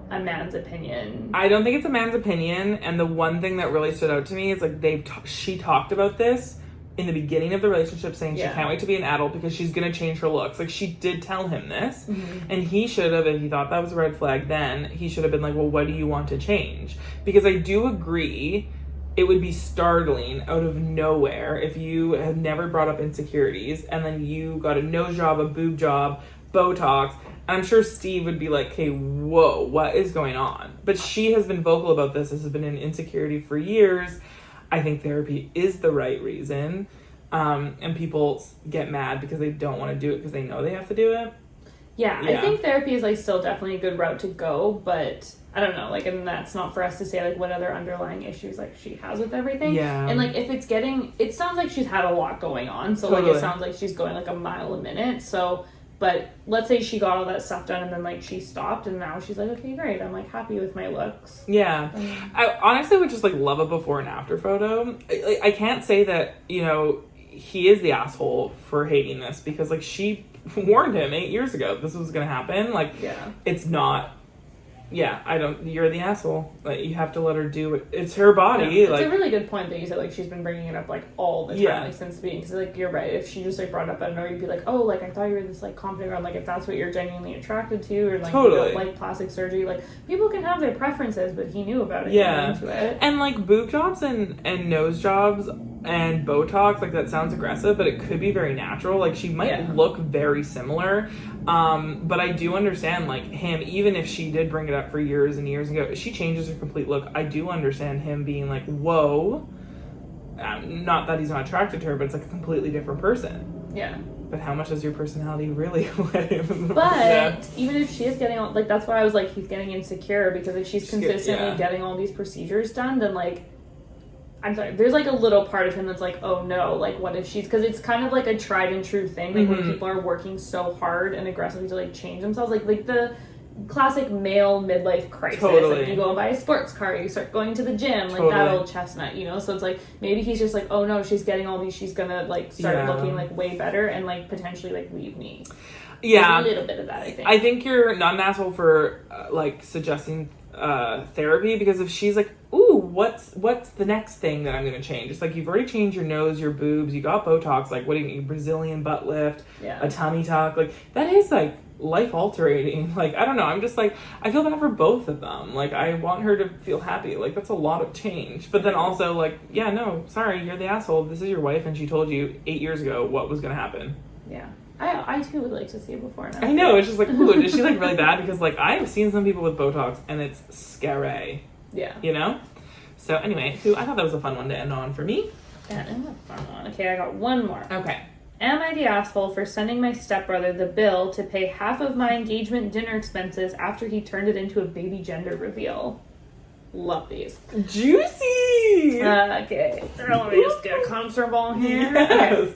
Speaker 1: a man's opinion.
Speaker 2: I don't think it's a man's opinion, and the one thing that really stood out to me is like she talked about this in the beginning of the relationship, saying she can't wait to be an adult because she's going to change her looks. Like, she did tell him this, and he should have, if he thought that was a red flag then, he should have been like, well, what do you want to change? Because I do agree it would be startling out of nowhere if you had never brought up insecurities and then you got a nose job, a boob job, Botox. I'm sure Steve would be like, okay, whoa, what is going on? But she has been vocal about this. This has been an insecurity for years. I think therapy is the right reason. And people get mad because they don't want to do it because they know they have to do it.
Speaker 1: Yeah, I think therapy is like still definitely a good route to go, but I don't know, like, and that's not for us to say like what other underlying issues like she has with everything.
Speaker 2: Yeah.
Speaker 1: And like if it sounds like she's had a lot going on, so like it sounds like she's going like a mile a minute. So, but let's say she got all that stuff done and then like she stopped and now she's like, okay, great, I'm like happy with my looks.
Speaker 2: Yeah. I honestly would just like love a before and after photo. I can't say that, you know, he is the asshole for hating this because like she warned him 8 years ago this was gonna happen. Like, it's not. You're the asshole. Like, you have to let her do it. It's her body.
Speaker 1: Yeah, it's
Speaker 2: like,
Speaker 1: a really good point that you said, like, she's been bringing it up, like, all the time, like, since the beginning. Because, like, you're right. If she just, like, brought it up out of nowhere, you'd be like, oh, like, I thought you were this, like, confident girl. Like, if that's what you're genuinely attracted to, or, like, you don't like plastic surgery, like, people can have their preferences, but he knew about it.
Speaker 2: Yeah.
Speaker 1: Into it.
Speaker 2: And, like, boob jobs and nose jobs and Botox, like, that sounds aggressive, but it could be very natural. Like, she might look very similar. But I do understand, like, him, even if she did bring it up for years and years ago, she changes her complete look. I do understand him being like, whoa. Not that he's not attracted to her, but it's like a completely different person.
Speaker 1: Yeah.
Speaker 2: But how much does your personality really let him?
Speaker 1: But even if she is getting, like, that's why I was like, he's getting insecure, because if she's consistently getting all these procedures done, then, like, I'm sorry, there's, like, a little part of him that's like, oh, no, like, what if she's... Because it's kind of, like, a tried and true thing, like, when people are working so hard and aggressively to, like, change themselves. Like the classic male midlife crisis. Like, you go and buy a sports car, you start going to the gym, like, that old chestnut, you know? So it's, like, maybe he's just like, oh, no, she's getting all these, she's gonna, like, start looking, like, way better and, like, potentially, like, leave me.
Speaker 2: Yeah.
Speaker 1: There's a little bit of that, I think.
Speaker 2: I think you're not an asshole for, like, suggesting therapy, because if she's like, ooh, what's the next thing that I'm gonna change? It's like, you've already changed your nose, your boobs, you got Botox, like, what do you need? Brazilian butt lift, a tummy tuck, like, that is like life altering. Like, I don't know, I'm just like, I feel bad for both of them. Like, I want her to feel happy. Like, that's a lot of change. But then also, like, yeah, no, sorry, you're the asshole. This is your wife and she told you 8 years ago what was gonna happen.
Speaker 1: Yeah. I too would like to see it before now.
Speaker 2: I know, it's just like, ooh, is she like really bad? Because like I've seen some people with Botox and it's scary.
Speaker 1: Yeah.
Speaker 2: You know? So anyway, I thought that was a fun one to end on for me.
Speaker 1: That is a fun one. Okay, I got one more.
Speaker 2: Okay.
Speaker 1: Am I the asshole for sending my stepbrother the bill to pay half of my engagement dinner expenses after he turned it into a baby gender reveal? Love these.
Speaker 2: Juicy!
Speaker 1: Okay, let me just get comfortable here.
Speaker 2: Yes.
Speaker 1: Okay.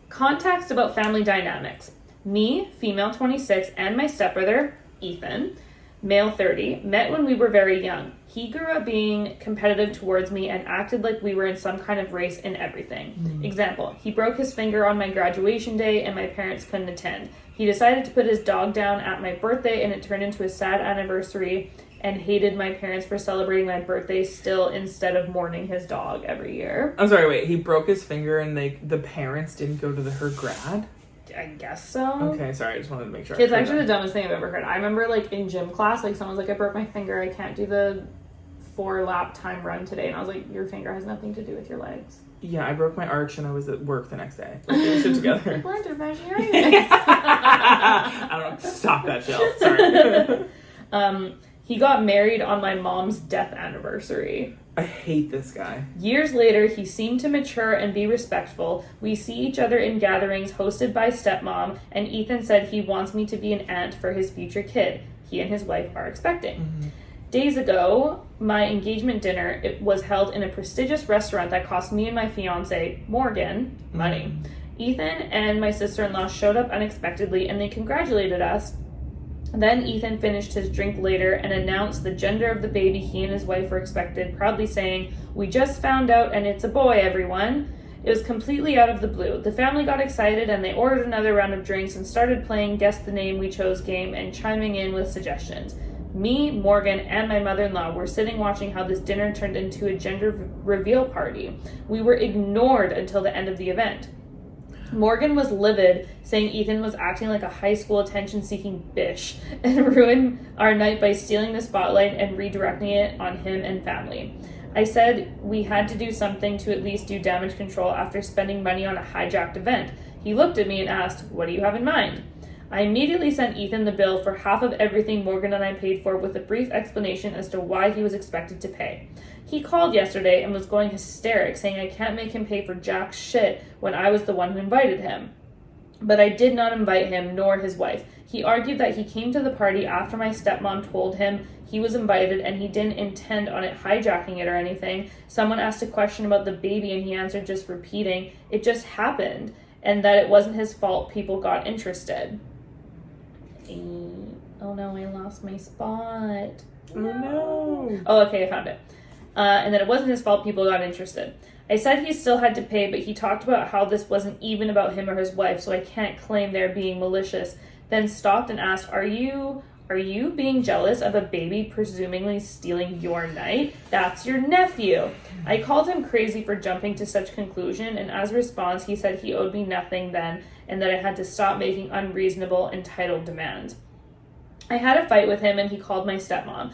Speaker 1: Context about family dynamics. Me, female 26, and my stepbrother, Ethan, male 30, met when we were very young. He grew up being competitive towards me and acted like we were in some kind of race in everything. Example, he broke his finger on my graduation day and my parents couldn't attend. He decided to put his dog down at my birthday and it turned into a sad anniversary and hated my parents for celebrating my birthday still instead of mourning his dog every year.
Speaker 2: I'm sorry, wait, he broke his finger and the parents didn't go to her grad?
Speaker 1: I guess so.
Speaker 2: Okay, sorry, I just wanted to make sure.
Speaker 1: It's actually the dumbest thing I've ever heard. I remember like in gym class, like someone's like, I broke my finger, I can't do the 4-lap time run today. And I was like, your finger has nothing to do with your legs.
Speaker 2: Yeah, I broke my arch and I was at work the next day. Like, doing shit together.
Speaker 1: Plantar
Speaker 2: I don't know, stop that, Jill. Sorry.
Speaker 1: He got married on my mom's death anniversary.
Speaker 2: I hate this guy.
Speaker 1: Years later, he seemed to mature and be respectful. We see each other in gatherings hosted by stepmom, and Ethan said he wants me to be an aunt for his future kid. He and his wife are expecting.
Speaker 2: Mm-hmm.
Speaker 1: Days ago, my engagement dinner, it was held in a prestigious restaurant that cost me and my fiance, Morgan, money. Ethan and my sister-in-law showed up unexpectedly, and they congratulated us. Then Ethan finished his drink later and announced the gender of the baby he and his wife were expected, proudly saying, "We just found out and it's a boy, everyone." It was completely out of the blue. The family got excited and they ordered another round of drinks and started playing Guess the Name We Chose game and chiming in with suggestions. Me, Morgan, and my mother-in-law were sitting watching how this dinner turned into a gender reveal party. We were ignored until the end of the event. Morgan was livid, saying Ethan was acting like a high school attention-seeking bitch and ruined our night by stealing the spotlight and redirecting it on him and family. I said we had to do something to at least do damage control after spending money on a hijacked event. He looked at me and asked, "What do you have in mind?" I immediately sent Ethan the bill for half of everything Morgan and I paid for with a brief explanation as to why he was expected to pay. He called yesterday and was going hysteric, saying I can't make him pay for jack shit when I was the one who invited him. But I did not invite him, nor his wife. He argued that he came to the party after my stepmom told him he was invited and he didn't intend on it hijacking it or anything. Someone asked a question about the baby and he answered just repeating, "It just happened," and that it wasn't his fault people got interested. Oh no, I lost my spot.
Speaker 2: Oh no.
Speaker 1: Oh, okay, I found it. And that it wasn't his fault people got interested. I said he still had to pay, but he talked about how this wasn't even about him or his wife, so I can't claim they're being malicious. Then stopped and asked, Are you being jealous of a baby presumably stealing your night? That's your nephew. I called him crazy for jumping to such conclusion, and as a response, he said he owed me nothing then, and that I had to stop making unreasonable, entitled demands. I had a fight with him, and he called my stepmom.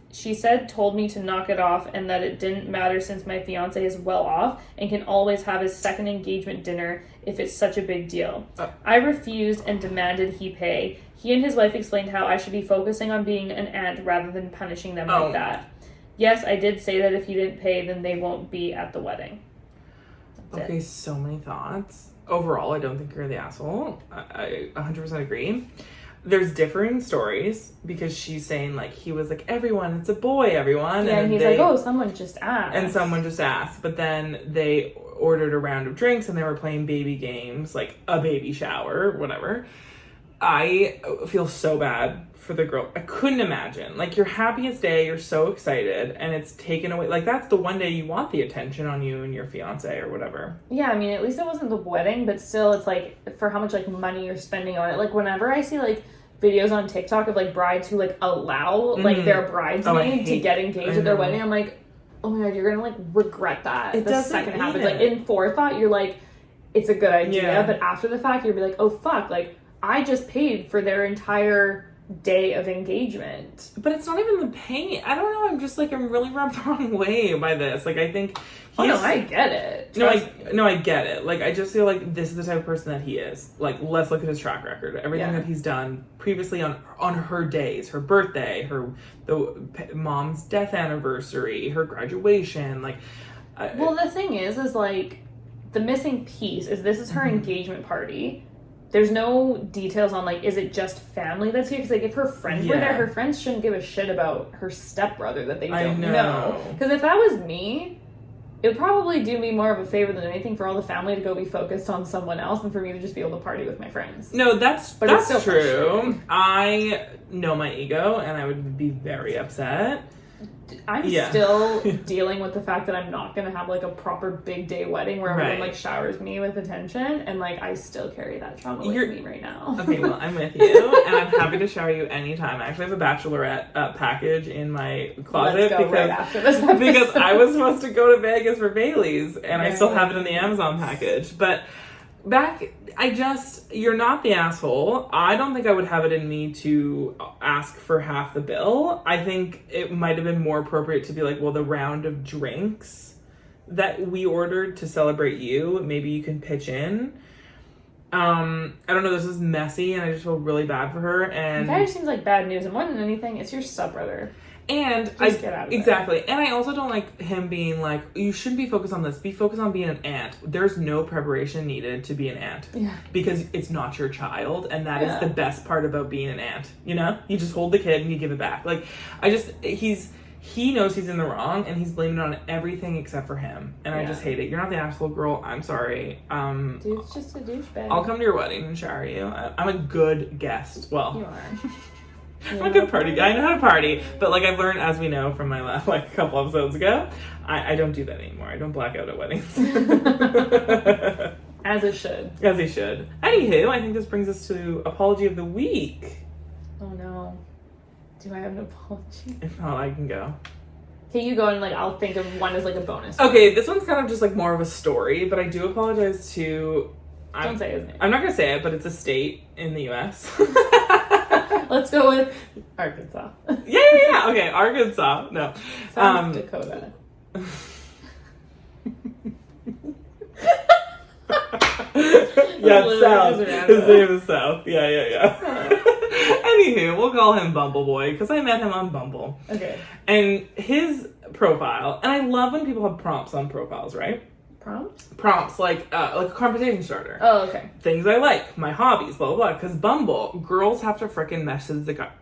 Speaker 1: She told me to knock it off and that it didn't matter since my fiance is well off and can always have his second engagement dinner if it's such a big deal. I refused and demanded he pay. He and his wife explained how I should be focusing on being an aunt rather than punishing them like that. Yes, I did say that if he didn't pay, then they won't be at the wedding. That's it.
Speaker 2: So many thoughts. Overall, I don't think you're the asshole. I 100% agree. There's differing stories because she's saying like he was like, everyone, it's a boy, everyone.
Speaker 1: Yeah, and he's like, oh, someone just asked.
Speaker 2: And someone just asked. But then they ordered a round of drinks and they were playing baby games, like a baby shower, whatever. I feel so bad for the girl. I couldn't imagine. Like your happiest day, you're so excited and it's taken away. Like that's the one day you want the attention on you and your fiance or whatever.
Speaker 1: Yeah, I mean, at least it wasn't the wedding, but still it's like for how much like money you're spending on it. Like whenever I see like videos on TikTok of like brides who like allow like their bridesmaid to get engaged at their wedding, I'm like, oh my god, you're gonna like regret that the second it happens. Like in forethought, you're like, it's a good idea, but after the fact, you'll be like, oh fuck, like I just paid for their entire day of engagement.
Speaker 2: But it's not even the pain. I don't know. I'm just like, I'm really rubbed the wrong way by this. Like, I think...
Speaker 1: I get it.
Speaker 2: I get it. Like, I just feel like this is the type of person that he is. Like, let's look at his track record. Everything that he's done previously on her days, her birthday, the mom's death anniversary, her graduation. Like,
Speaker 1: well, the thing is like, the missing piece is this is her engagement party. There's no details on, like, is it just family that's here? Because, like, if her friends were there, her friends shouldn't give a shit about her stepbrother that they don't know. Because if that was me, it would probably do me more of a favor than anything for all the family to go be focused on someone else than for me to just be able to party with my friends.
Speaker 2: No, that's true. I know my ego, and I would be very upset.
Speaker 1: I'm still dealing with the fact that I'm not going to have, like, a proper big day wedding where everyone, like, showers me with attention, and, like, I still carry that trauma with me right now.
Speaker 2: Okay, well, I'm with you, and I'm happy to shower you anytime. I actually have a bachelorette package in my closet
Speaker 1: right after this episode.
Speaker 2: Because I was supposed to go to Vegas for Bailey's, and I still have it in the Amazon package. But you're not the asshole. I don't think I would have it in me to ask for half the bill. I think it might have been more appropriate to be like, well, the round of drinks that we ordered to celebrate you, maybe you can pitch in. I don't know, this is messy and I just feel really bad for her. And
Speaker 1: that just seems like bad news, and more than anything, it's your stepbrother.
Speaker 2: And
Speaker 1: just get out of
Speaker 2: exactly.
Speaker 1: it.
Speaker 2: And I also don't like him being like, you shouldn't be focused on this. Be focused on being an aunt. There's no preparation needed to be an aunt.
Speaker 1: Yeah.
Speaker 2: Because it's not your child, and that is the best part about being an aunt. You know? You just hold the kid and you give it back. Like, he knows he's in the wrong, and he's blaming it on everything except for him. And I just hate it. You're not the asshole, girl. I'm sorry.
Speaker 1: Dude's just a douchebag.
Speaker 2: I'll come to your wedding and shower you. I'm a good guest. Well,
Speaker 1: you are.
Speaker 2: I'm a good party guy. I know how to party, but like I've learned, as we know from my last like couple episodes ago, I don't do that anymore. I don't black out at weddings.
Speaker 1: As it should.
Speaker 2: As he should. Anywho, I think this brings us to apology of the week.
Speaker 1: Oh no. Do I have an apology?
Speaker 2: If not, I can go.
Speaker 1: Okay, you go and like I'll think of one as like a bonus.
Speaker 2: Okay, this one's kind of just like more of a story, but I do apologize to...
Speaker 1: Don't say his name.
Speaker 2: I'm not going to say it, but it's a state in the U.S.
Speaker 1: Let's go with Arkansas.
Speaker 2: Yeah. Okay, Arkansas. No.
Speaker 1: South Dakota.
Speaker 2: Yeah, South. His name is South. Yeah. Anywho, we'll call him Bumble Boy because I met him on Bumble.
Speaker 1: Okay.
Speaker 2: And his profile, and I love when people have prompts on profiles, right? Prompts like a conversation starter.
Speaker 1: Oh, okay.
Speaker 2: Things I like, my hobbies, blah, blah, blah. Because Bumble, girls have to frickin'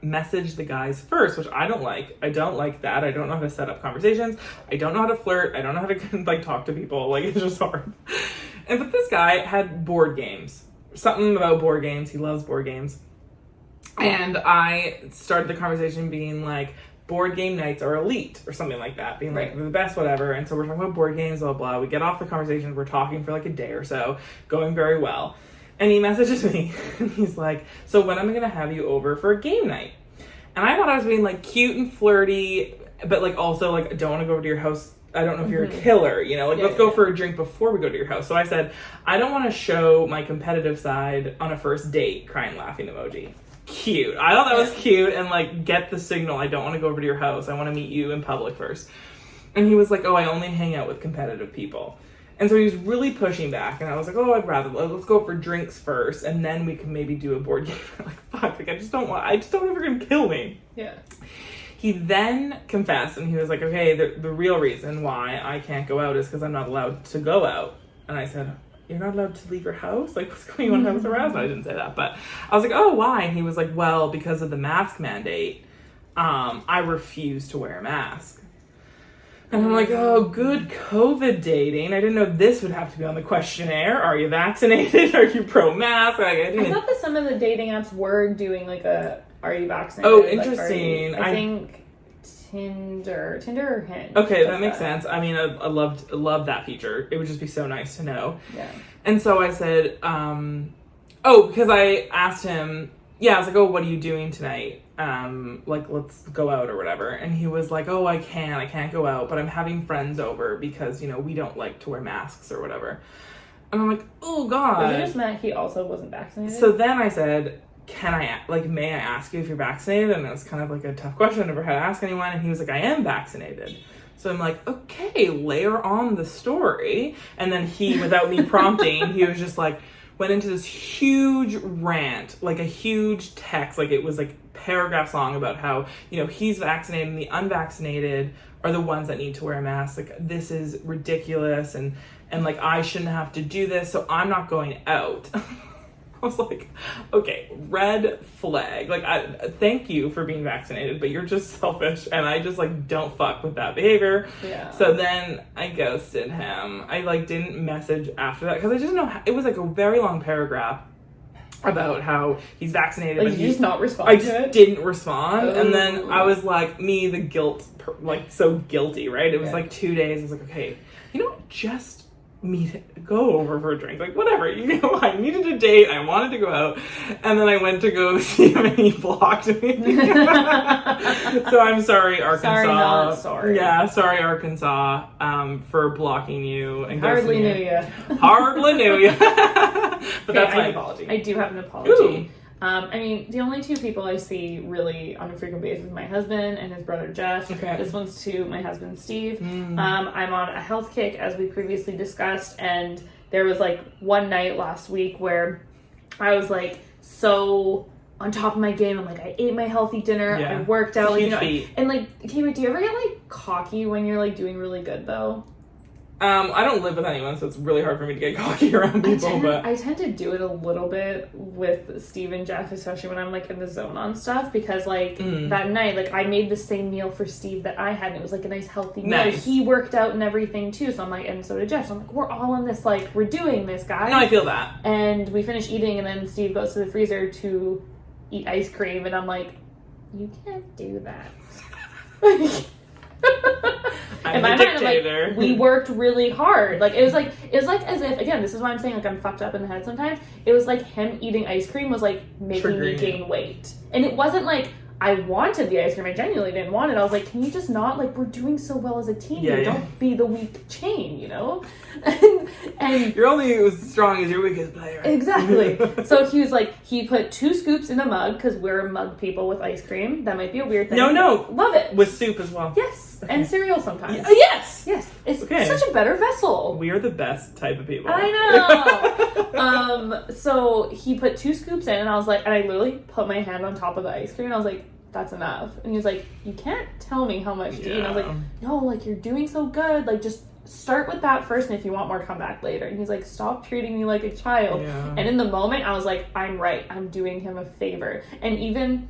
Speaker 2: message the guys first, which I don't like. I don't like that. I don't know how to set up conversations. I don't know how to flirt. I don't know how to like talk to people. Like, it's just hard. But this guy had board games. Something about board games. He loves board games. And I started the conversation being like, board game nights are elite or something like that, being like, they're the best, whatever. And so we're talking about board games, blah, blah. We get off the conversation. We're talking for like a day or so, going very well. And he messages me and he's like, so when am I going to have you over for a game night? And I thought I was being like cute and flirty, but like also like, I don't want to go over to your house. I don't know if you're a killer, you know, like let's go for a drink before we go to your house. So I said, I don't want to show my competitive side on a first date, crying, laughing emoji. Cute. I thought that was cute, and like get the signal. I don't want to go over to your house. I want to meet you in public first. And he was like, oh, I only hang out with competitive people. And so he was really pushing back, and I was like, oh, I'd rather let's go for drinks first, and then we can maybe do a board game. Like, fuck, like I just don't know if you're gonna kill me.
Speaker 1: Yeah.
Speaker 2: He then confessed, and he was like, okay, the real reason why I can't go out is because I'm not allowed to go out. And I said, you're not allowed to leave your house? Like, what's going on? House arrest? I didn't say that, but I was like, oh, why? And he was like, well, because of the mask mandate, I refuse to wear a mask. And I'm like, oh, good COVID dating. I didn't know this would have to be on the questionnaire. Are you vaccinated? Are you pro-mask? Like,
Speaker 1: I thought that some of the dating apps were doing like are you vaccinated?
Speaker 2: Oh, interesting.
Speaker 1: Like, I think Tinder or Hinge.
Speaker 2: Okay, that makes sense. I mean, I loved that feature. It would just be so nice to know.
Speaker 1: Yeah.
Speaker 2: And so I said, because I asked him, I was like, oh, what are you doing tonight? Like, let's go out or whatever. And he was like, oh, I can't go out, but I'm having friends over because, you know, we don't like to wear masks or whatever. And I'm like, oh, God.
Speaker 1: Was it just meant he also wasn't vaccinated?
Speaker 2: So then I said, may I ask you if you're vaccinated? And it was kind of like a tough question. I never had to ask anyone. And he was like, I am vaccinated. So I'm like, okay, layer on the story. And then he, without me prompting, he was just like, went into this huge rant, like a huge text, like it was like paragraphs long about how, you know, he's vaccinated and the unvaccinated are the ones that need to wear a mask. Like, this is ridiculous, and like, I shouldn't have to do this, so I'm not going out. I was like, okay, red flag. Like, thank you for being vaccinated, but you're just selfish, and I just, like, don't fuck with that behavior.
Speaker 1: Yeah.
Speaker 2: So then I ghosted him. I, like, didn't message after that, because I just know it was, like, a very long paragraph about how he's vaccinated.
Speaker 1: Like,
Speaker 2: but
Speaker 1: you just not respond
Speaker 2: I
Speaker 1: to
Speaker 2: just
Speaker 1: it?
Speaker 2: didn't respond.
Speaker 1: Oh.
Speaker 2: And then I was like, the guilt, like, so guilty, right? It was like 2 days. I was like, okay, you know what? Just go over for a drink, like, whatever, you know. I needed a date, I wanted to go out, and then I went to go see him and he blocked me. So I'm sorry, Arkansas.
Speaker 1: Sorry, not sorry.
Speaker 2: Yeah, sorry, Arkansas, for blocking you and
Speaker 1: hardly knew you.
Speaker 2: Hardly knew you. But that's my apology.
Speaker 1: I do have an apology. I mean, the only two people I see really on a frequent basis is my husband and his brother Jeff.
Speaker 2: Okay.
Speaker 1: This one's to my husband Steve. I'm on a health kick, as we previously discussed, and there was like one night last week where I was like so on top of my game. I'm like, I ate my healthy dinner, I worked out, like, you know, and like, Kayla, do you ever get like cocky when you're like doing really good though?
Speaker 2: I don't live with anyone, so it's really hard for me to get cocky around people.
Speaker 1: I tend to do it a little bit with Steve and Jeff, especially when I'm like in the zone on stuff, because like that night, like I made the same meal for Steve that I had, and it was like a nice healthy meal.
Speaker 2: Nice.
Speaker 1: He worked out and everything too, so I'm like, and so did Jeff. So I'm like, we're all in this, like, we're doing this, guys.
Speaker 2: No, I feel that.
Speaker 1: And we finish eating, and then Steve goes to the freezer to eat ice cream, and I'm like, you can't do that.
Speaker 2: I'm
Speaker 1: in my
Speaker 2: a
Speaker 1: mind,
Speaker 2: dictator.
Speaker 1: I'm like, we worked really hard. Like, it was like as if, again, this is why I'm saying, like, I'm fucked up in the head sometimes. It was like him eating ice cream was like making me gain weight. And it wasn't like I wanted the ice cream. I genuinely didn't want it. I was like, can you just not? Like, we're doing so well as a team. Don't be the weak chain, you know? and
Speaker 2: you're only as strong as your weakest player.
Speaker 1: Exactly. So he was like, he put 2 scoops in a mug, because we're mug people with ice cream. That might be a weird thing.
Speaker 2: No.
Speaker 1: Love it.
Speaker 2: With soup as well.
Speaker 1: Yes. Okay. And cereal sometimes.
Speaker 2: Yes.
Speaker 1: It's such a better vessel.
Speaker 2: We are the best type of people.
Speaker 1: I know. So he put 2 scoops in, and I was like, and I literally put my hand on top of the ice cream, and I was like, that's enough. And he was like, you can't tell me how much to eat. And I was like, no, like, you're doing so good. Like, just start with that first, and if you want more, come back later. And he's like, stop treating me like a child. And in the moment, I was like, I'm right. I'm doing him a favor. And even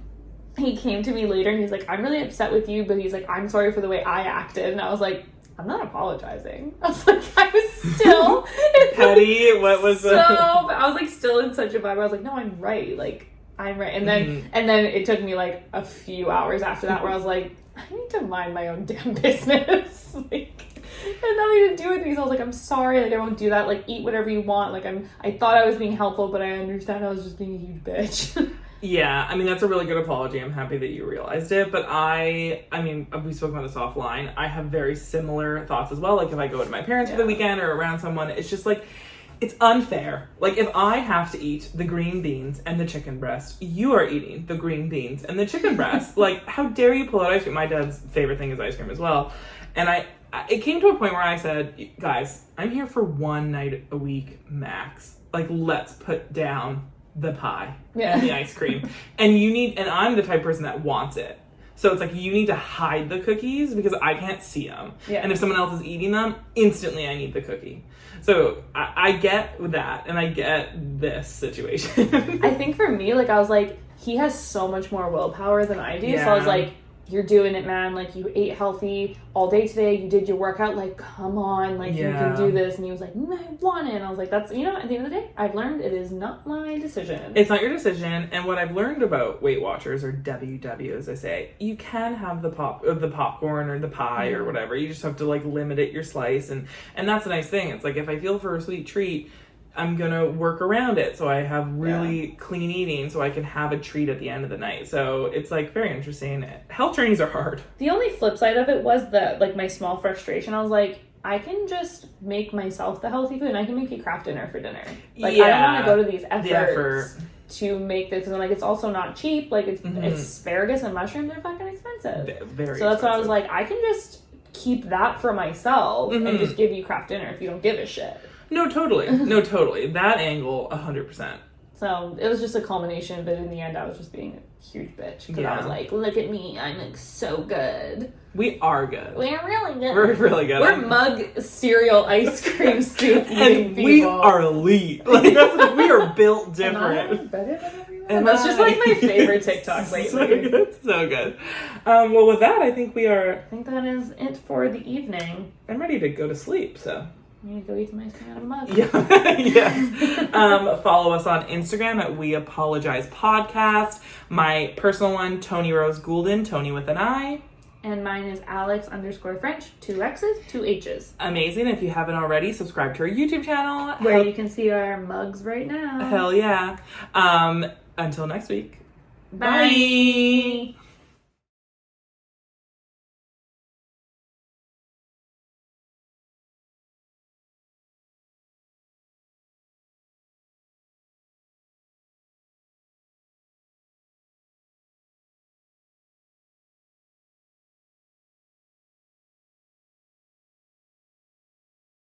Speaker 1: he came to me later, and he's like, I'm really upset with you, but he's like, I'm sorry for the way I acted. And I was like, I'm not apologizing. I was like, I was still
Speaker 2: petty. What was
Speaker 1: I was like still in such a vibe. I was like, no, I'm right. Like, I'm right. And then it took me like a few hours after that where I was like, I need to mind my own damn business. Like, it had nothing to do with me. So I was like, I'm sorry. Like, I won't do that. Like, eat whatever you want. Like, I thought I was being helpful, but I understand I was just being a huge bitch.
Speaker 2: Yeah, I mean, that's a really good apology. I'm happy that you realized it. But I mean, we spoke about this offline. I have very similar thoughts as well. Like, if I go to my parents for the weekend or around someone, it's just like, it's unfair. Like, if I have to eat the green beans and the chicken breast, you are eating the green beans and the chicken breast. Like, how dare you pull out ice cream? My dad's favorite thing is ice cream as well. And it came to a point where I said, guys, I'm here for one night a week max. Like, let's put down the pie and the ice cream. And I'm the type of person that wants it. So it's like, you need to hide the cookies because I can't see them. Yeah. And if someone else is eating them, instantly I need the cookie. So I get that, and I get this situation.
Speaker 1: I think for me, like, I was like, he has so much more willpower than I do. Yeah. So I was like, you're doing it, man. Like, you ate healthy all day today. You did your workout. Like, come on. Like, you can do this. And he was like, I want it. And I was like, that's, you know, at the end of the day, I've learned it is not my decision.
Speaker 2: It's not your decision. And what I've learned about Weight Watchers, or WW as I say, you can have the popcorn or the pie or whatever. You just have to, like, limit it your slice. And that's a nice thing. It's like, if I feel for a sweet treat, I'm going to work around it so I have really clean eating so I can have a treat at the end of the night. So it's, like, very interesting. Health trainings are hard.
Speaker 1: The only flip side of it was that, like, my small frustration. I was like, I can just make myself the healthy food and I can make you craft dinner for dinner. Like, I don't want to go to these efforts to make this, because I'm like, it's also not cheap. Like, it's asparagus and mushrooms are fucking expensive.
Speaker 2: Very
Speaker 1: so that's why I was like, I can just keep that for myself and just give you craft dinner if you don't give a shit.
Speaker 2: No, totally. No, totally. That angle, 100%.
Speaker 1: So it was just a culmination, but in the end, I was just being a huge bitch. Because I was like, look at me, I'm like so good.
Speaker 2: We are good.
Speaker 1: We're really good.
Speaker 2: We're really good.
Speaker 1: We're mug cereal ice cream soup eating
Speaker 2: and
Speaker 1: people.
Speaker 2: We are elite. Like, we are built different.
Speaker 1: And that's just like my favorite TikTok lately.
Speaker 2: So good. So good. Well, with that, I think
Speaker 1: I think that is it for the evening.
Speaker 2: I'm ready to go to sleep, so.
Speaker 1: I need to go eat some ice cream out of a mug.
Speaker 2: Yeah. Yes. Follow us on Instagram at weapologizepodcast. My personal one, Tony Rose Goulden, Tony with an I.
Speaker 1: And mine is Alex_French, 2 X's, 2 H's.
Speaker 2: Amazing. If you haven't already, subscribe to our YouTube channel.
Speaker 1: Where you can see our mugs right now.
Speaker 2: Hell yeah. Until next week.
Speaker 1: Bye.